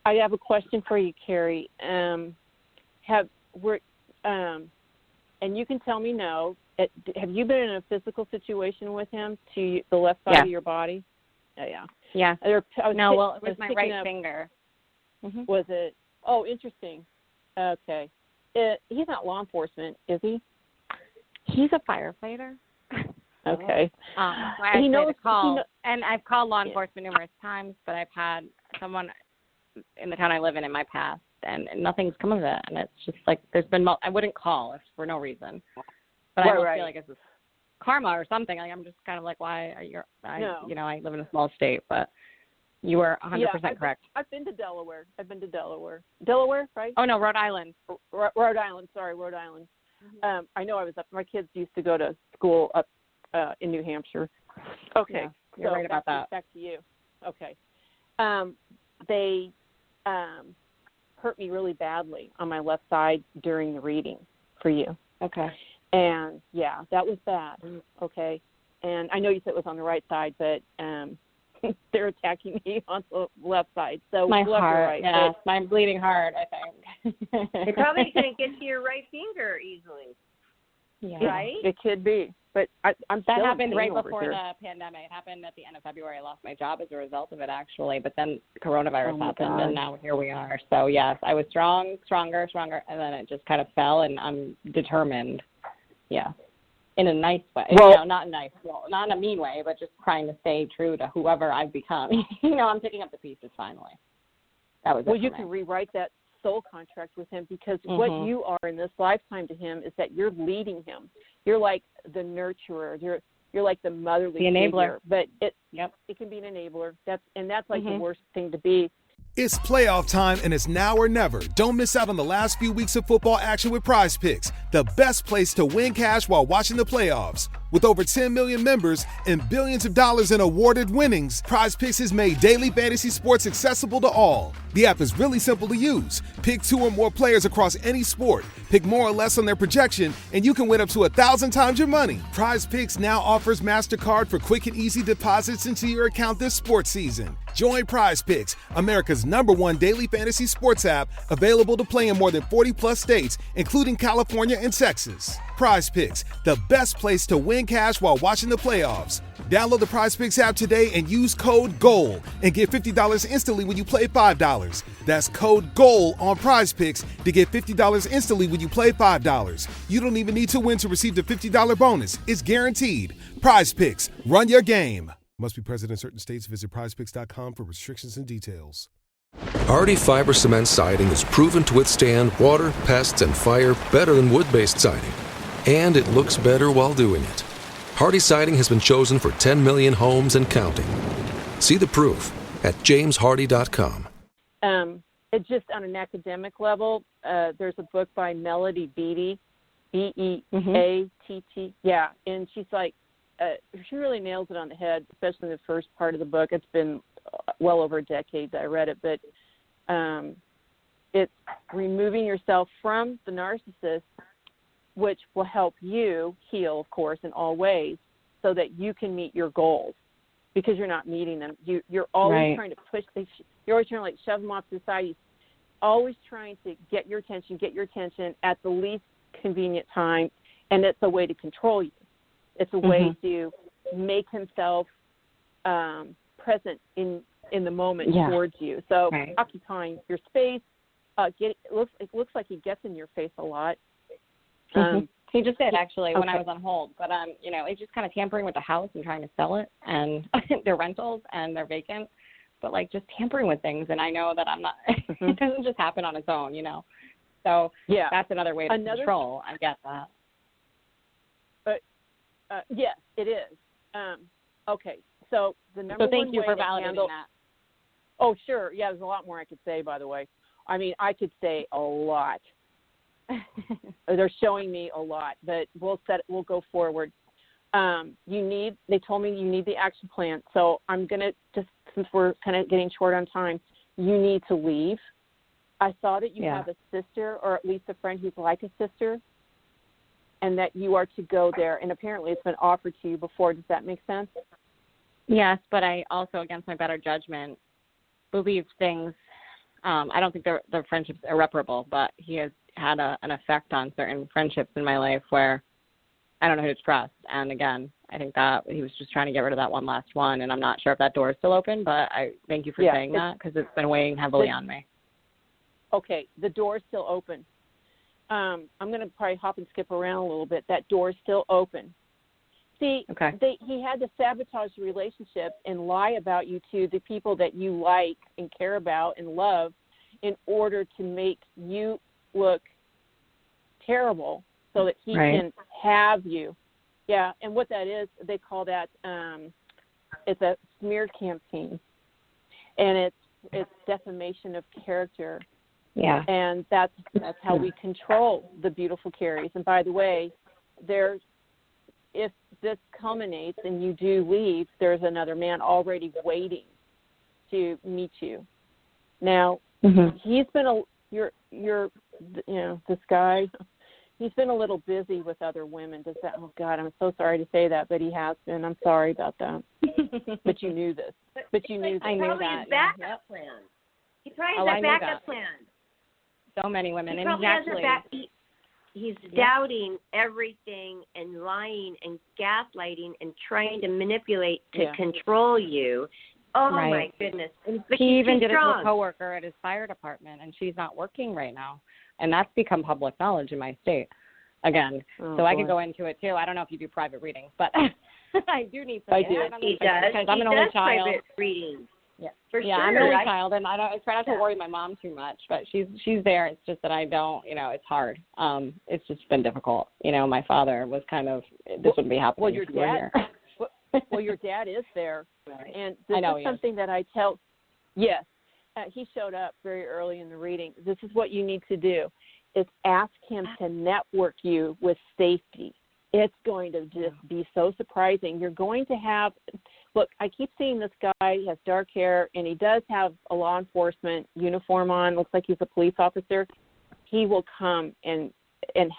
I have a question for you, Carrie. And you can tell me no. Have you been in a physical situation with him to the left side of your body? Yeah. It was my right finger. Was it? Oh, interesting. Okay. He's not law enforcement, is he? He's a firefighter. Okay. So I he knows to call, and I've called law enforcement numerous times, but I've had someone in the town I live in my past, and nothing's come of it. And it's just like there's been I wouldn't call if for no reason, but I don't feel like it's karma or something. Like I'm just kind of like, why are you? You know, I live in a small state, but you were 100% correct. I've been to Delaware. Delaware, right? Oh no, Rhode Island. Rhode Island. Sorry, Rhode Island. Mm-hmm. I know I was up. My kids used to go to school up in New Hampshire. Okay, yeah, you're right about that. Back to you. Okay. They hurt me really badly on my left side during the reading for you. Okay. And yeah, that was bad. Okay. And I know you said it was on the right side, but they're attacking me on the left side. So my left heart, or right? yeah, my bleeding heart, I think. They probably couldn't get to your right finger easily. Yeah. Right? It could be. But I'm that still happened right over before here. the pandemic. It happened at the end of February. I lost my job as a result of it, actually. But then coronavirus happened, and now here we are. So, yes, I was stronger, and then it just kind of fell, and I'm determined, in a nice way. Well, not in a mean way, but just trying to stay true to whoever I've become. I'm picking up the pieces finally. That was you can rewrite that soul contract with him because what you are in this lifetime to him is that you're leading him. You're like the nurturer. You're like the motherly enabler. Figure. But it can be an enabler. That's like the worst thing to be. It's playoff time, and it's now or never. Don't miss out on the last few weeks of football action with Prize Picks, the best place to win cash while watching the playoffs. With over 10 million members and billions of dollars in awarded winnings, Prize Picks has made daily fantasy sports accessible to all. The app is really simple to use. Pick 2 or more players across any sport, pick more or less on their projection, and you can win up to 1,000 times your money. Prize Picks now offers MasterCard for quick and easy deposits into your account this sports season. Join Prize Picks, America's #1 daily fantasy sports app, available to play in more than 40-plus states, including California and Texas. Prize Picks, the best place to win cash while watching the playoffs. Download the Prize Picks app today and use code GOAL and get $50 instantly when you play $5. That's code GOAL on Prize Picks to get $50 instantly when you play $5. You don't even need to win to receive the $50 bonus. It's guaranteed. Prize Picks, run your game. Must be present in certain states. Visit prizepicks.com for restrictions and details. Hardy Fiber Cement Siding is proven to withstand water, pests, and fire better than wood-based siding. And it looks better while doing it. Hardy Siding has been chosen for 10 million homes and counting. See the proof at jameshardy.com. It's just on an academic level. There's a book by Melody Beattie, Beatt. Yeah, and she's like, she really nails it on the head, especially in the first part of the book. It's been well over a decade that I read it, but it's removing yourself from the narcissist, which will help you heal, of course, in all ways, so that you can meet your goals because you're not meeting them. You're always trying to push. You're always trying to shove them off to the side. You're always trying to get your attention at the least convenient time, and it's a way to control you. It's a way to make himself present in the moment towards you. So occupying your space. It looks like he gets in your face a lot. He just did, actually, when I was on hold. But, he's just kind of tampering with the house and trying to sell it. And they're rentals and they're vacant. But, just tampering with things. And I know that I'm not – it doesn't just happen on its own, So that's another way to control. I get that. Yes, it is. Okay, so the number one way thank you for validating that. Oh, sure. Yeah, there's a lot more I could say, by the way. I mean, I could say a lot. They're showing me a lot, but we'll go forward. They told me you need the action plan. So I'm going to, just since we're kind of getting short on time, you need to leave. I saw that you have a sister, or at least a friend who's like a sister, and that you are to go there. And apparently it's been offered to you before. Does that make sense? Yes, but I also, against my better judgment, believe things. I don't think the friendship's irreparable, but he has had an effect on certain friendships in my life where I don't know who to trust. And again, I think that he was just trying to get rid of that one last one, and I'm not sure if that door is still open, but I thank you for saying that because it's been weighing heavily on me. Okay, the door's still open. I'm going to probably hop and skip around a little bit. That door's still open. See, he had to sabotage the relationship and lie about you to the people that you like and care about and love in order to make you look terrible so that he can have you. Yeah, and what that is, they call that it's a smear campaign, and it's defamation of character. Yeah. And that's how we control the beautiful Carries. And by the way, if this culminates and you do leave, there's another man already waiting to meet you. Now, he's been this guy, he's been a little busy with other women. Oh God, I'm so sorry to say that, but he has been. I'm sorry about that. But you knew this. I knew that. His backup plan. He probably has a backup plan. So many women, he and he's doubting everything and lying and gaslighting and trying to manipulate to control you. Oh my goodness! But he even did it to a coworker at his fire department, and she's not working right now, and that's become public knowledge in my state. Again, I could go into it too. I don't know if you do private readings, but I do need some. I do. He does. Because I'm an only child. Private readings. Yeah, for sure. I'm an only child, and I try not to worry my mom too much, but she's there. It's just that I don't, it's hard. It's just been difficult. My father was kind of, this wouldn't be happening. Well, your dad, your dad is there, and this is something that I tell. Yes, he showed up very early in the reading. This is what you need to do: is ask him to network you with safety. It's going to just be so surprising. You're going to have. Look, I keep seeing this guy. He has dark hair, and he does have a law enforcement uniform on. Looks like he's a police officer. He will come and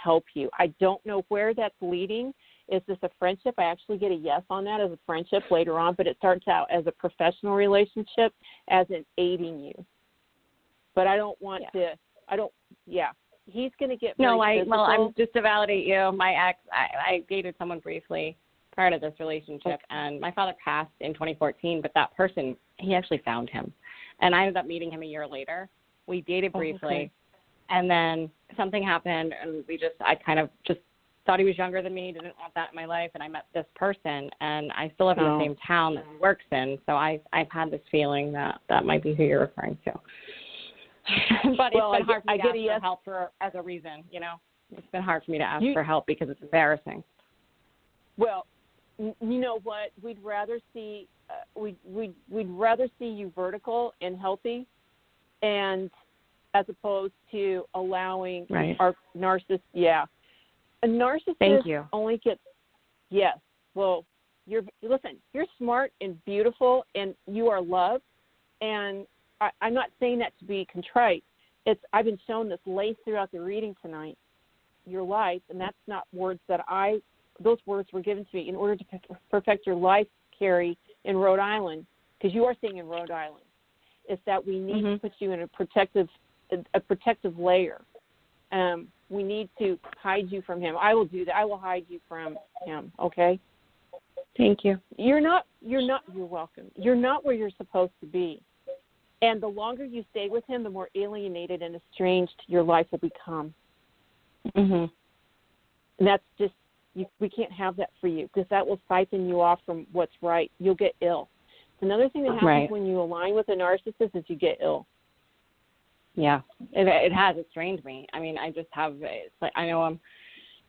help you. I don't know where that's leading. Is this a friendship? I actually get a yes on that as a friendship later on, but it starts out as a professional relationship, as in aiding you. But I don't want to. He's going to get very physical. I'm just to validate you. My ex, I dated someone briefly prior to this relationship, and my father passed in 2014, but that person, he actually found him. And I ended up meeting him a year later. We dated briefly, and then something happened, and I kind of just thought he was younger than me, didn't want that in my life, and I met this person, and I still live in the same town that he works in, so I've had this feeling that might be who you're referring to. But it's been hard for me to ask for help as a reason, It's been hard for me to ask for help because it's embarrassing. Well, you know what? We'd rather see we'd rather see you vertical and healthy, and as opposed to allowing our narcissist. Yeah, a narcissist only gets Well, you're smart and beautiful, and you are loved. And I'm not saying that to be contrite. I've been shown this lace throughout the reading tonight. Your life, and that's not words that those words were given to me in order to perfect your life, Carrie, in Rhode Island, because you are staying in Rhode Island. Is that we need to put you in a protective layer. We need to hide you from him. I will do that. I will hide you from him. Okay. Thank you. You're welcome. You're not where you're supposed to be. And the longer you stay with him, the more alienated and estranged your life will become. And that's just, we can't have that for you, because that will siphon you off from what's right. You'll get ill. Another thing that happens when you align with a narcissist is you get ill. Yeah, it has estranged me. I mean, I just have, it's like, I know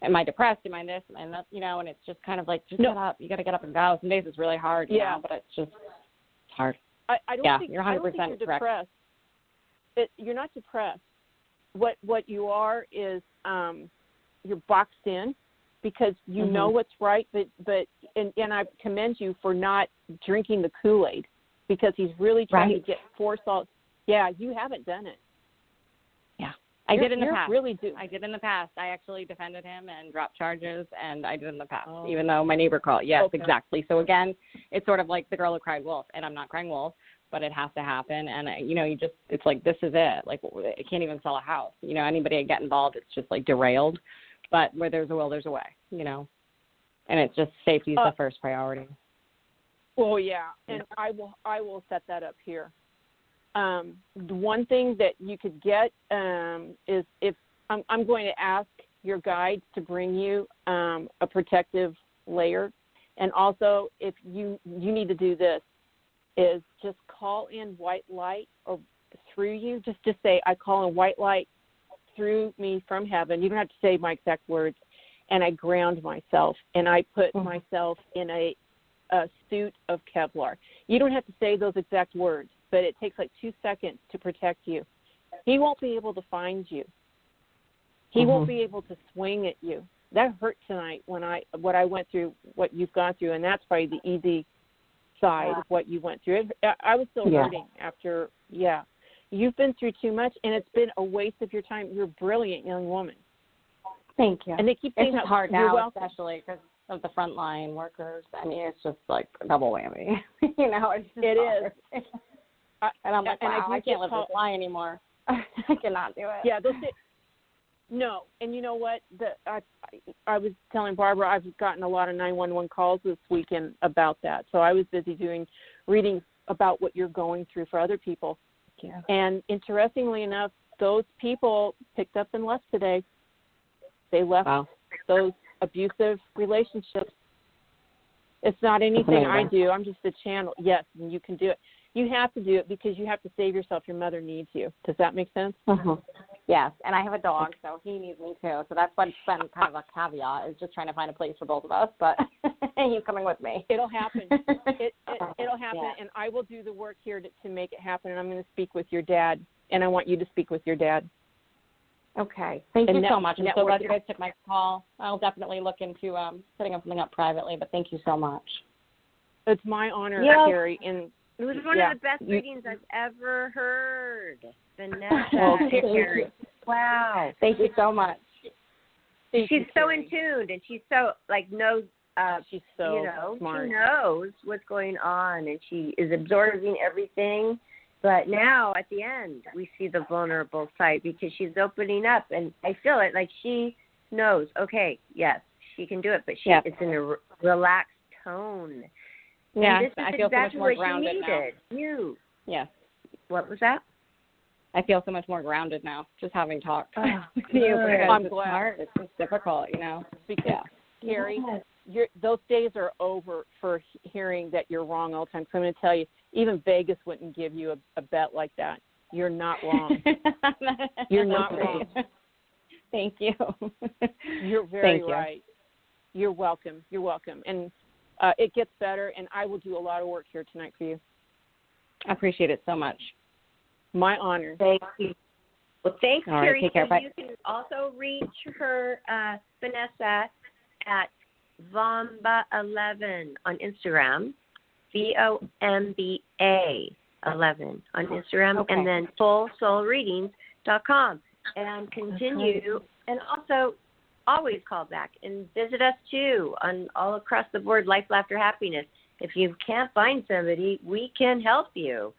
am I depressed? Am I this? Am I that? And it's just kind of like, just get up. You got to get up and go. Some days it's really hard, but it's hard. I don't think you're 100% you're correct. Depressed. You're not depressed. What you are is you're boxed in because you know what's right, but I commend you for not drinking the Kool-Aid, because he's really trying to force all. Yeah, you haven't done it. Yeah, I did in the past. Really do. I did in the past. I actually defended him and dropped charges, and I did in the past, even though my neighbor called. Yes, exactly. So again, it's sort of like the girl who cried wolf, and I'm not crying wolf, but it has to happen. And it's like, this is it. Like, it can't even sell a house. Anybody that get involved, it's just like derailed. But where there's a will, there's a way. And it's just safety is the first priority. Oh yeah, and I will set that up here. the one thing that you could get is if I'm going to ask your guides to bring you a protective layer. And also, if you need to do this, is just call in white light or through you. Just say, I call in white light through me from heaven. You don't have to say my exact words. And I ground myself, and I put myself in a suit of Kevlar. You don't have to say those exact words, but it takes like 2 seconds to protect you. He won't be able to find you. He won't be able to swing at you. That hurt tonight when what I went through, what you've gone through, and that's probably the easy side of what you went through. I was still hurting after, You've been through too much, and it's been a waste of your time. You're a brilliant young woman. Thank you. And they keep saying it's hard now, especially because of the frontline workers. I mean, it's just like double whammy. It's just it is. And I'm like, wow, I can't live this lie anymore. I cannot do it. Yeah, no, and you know what? I was telling Barbara I've gotten a lot of 911 calls this weekend about that. So I was busy reading about what you're going through for other people. Yeah. And interestingly enough, those people picked up and left today. They left those abusive relationships. It's not anything I do. I'm just a channel. Yes, and you can do it. You have to do it because you have to save yourself. Your mother needs you. Does that make sense? Yes, and I have a dog, so he needs me too. So that's what's been kind of a caveat, is just trying to find a place for both of us. But he's coming with me. It'll happen. It'll happen, and I will do the work here to make it happen. And I'm going to speak with your dad, and I want you to speak with your dad. Okay. Thank you so much. I'm so glad you guys took my call. I'll definitely look into setting something up privately, but thank you so much. It's my honor, Carrie. And it was one of the best readings I've ever heard. Vanessa. Carrie. Wow. Thank you so much. She's so in tune, and she's so knows. She's so smart. She knows what's going on, and she is absorbing everything. But now, at the end, we see the vulnerable side because she's opening up, and I feel it like she knows. Okay, yes, she can do it, but it's in a relaxed tone. Yeah, and this is I feel exactly so much more what grounded she needed. now. You. Yes. What was that? I feel so much more grounded now, just having talked with you. Because I'm it's glad. hard. It's just difficult, Because, Carrie, those days are over for hearing that you're wrong all the time. So I'm going to tell you, even Vegas wouldn't give you a bet like that. You're not wrong. You're not wrong. Thank you. You're very right. You're welcome. You're welcome. And it gets better, and I will do a lot of work here tonight for you. I appreciate it so much. My honor. Thank you. Well, thanks, all right, Carrie. take care. So you can also reach her, Vanessa, at Vomba11 on Instagram, VOMBA 11 on Instagram, and then fullsoulreadings.com. And continue, and also always call back and visit us too on all across the board, Life, Laughter, Happiness. If you can't find somebody, we can help you.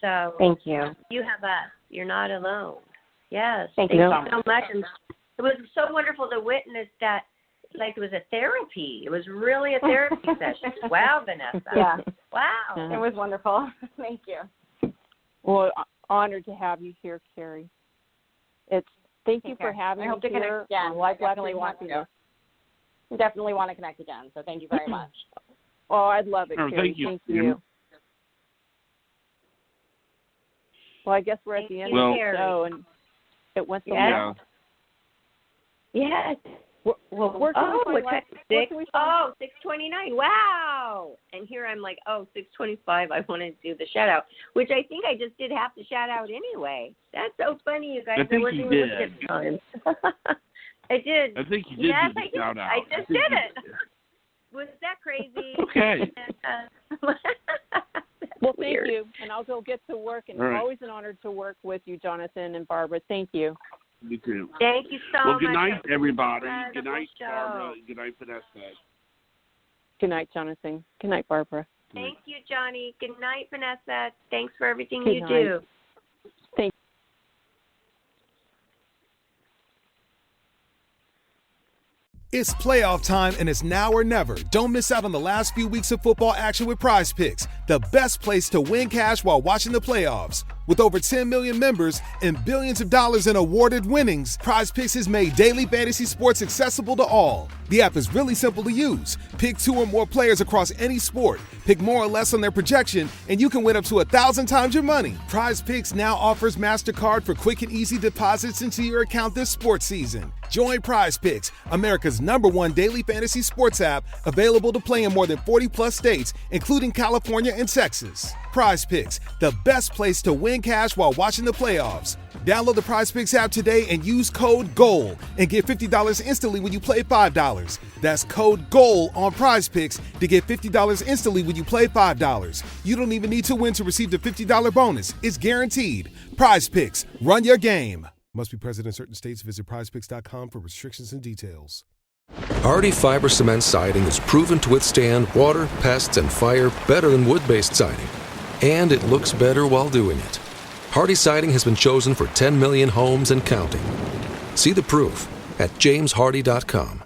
So thank you. You have us. You're not alone. Yes. Thank you so much. And it was so wonderful to witness that, like it was a therapy. It was really a therapy session. Wow, Vanessa. Yeah. Wow. It was wonderful. Thank you. Well, honored to have you here, Carrie. Thank you for having me. I hope to connect again. I definitely want to. Definitely want to connect again. So thank you very much. Oh, I'd love it, Carrie. Thank you. Thank you. Well, I guess we're at the end of the show, and it went so well. Yes. Well, what time? 6:29. Wow. And here I'm like, 6:25. I want to do the shout out, which I think I just did have to shout out anyway. That's so funny, you guys. I think you did. I did. I think you did. Yes, do the shout out. I just did it. Was that crazy? Okay. Well, thank you, and I'll go get to work. And it's always an honor to work with you, Jonathan and Barbara. Thank you. Me too. Thank you so much. Well, good night, everybody. Good night, Barbara. Good night, Vanessa. Good night, Jonathan. Good night, Barbara. Thank you, Johnny. Good night, Vanessa. Thanks for everything you do. Thank you. It's playoff time, and it's now or never. Don't miss out on the last few weeks of football action with Prize Picks, the best place to win cash while watching the playoffs. With over 10 million members and billions of dollars in awarded winnings, PrizePicks has made daily fantasy sports accessible to all. The app is really simple to use. Pick 2 or more players across any sport, pick more or less on their projection, and you can win up to 1,000 times your money. PrizePicks now offers MasterCard for quick and easy deposits into your account this sports season. Join PrizePicks, America's #1 daily fantasy sports app, available to play in more than 40-plus states, including California and Texas. PrizePicks, the best place to win cash while watching the playoffs. Download the PrizePicks app today and use code GOAL and get $50 instantly when you play $5. That's code GOAL on PrizePicks to get $50 instantly when you play $5. You don't even need to win to receive the $50 bonus. It's guaranteed. PrizePicks, run your game. Must be present in certain states. Visit prizepicks.com for restrictions and details. Hardy fiber cement siding is proven to withstand water, pests, and fire better than wood-based siding. And it looks better while doing it. Hardy siding has been chosen for 10 million homes and counting. See the proof at jameshardy.com.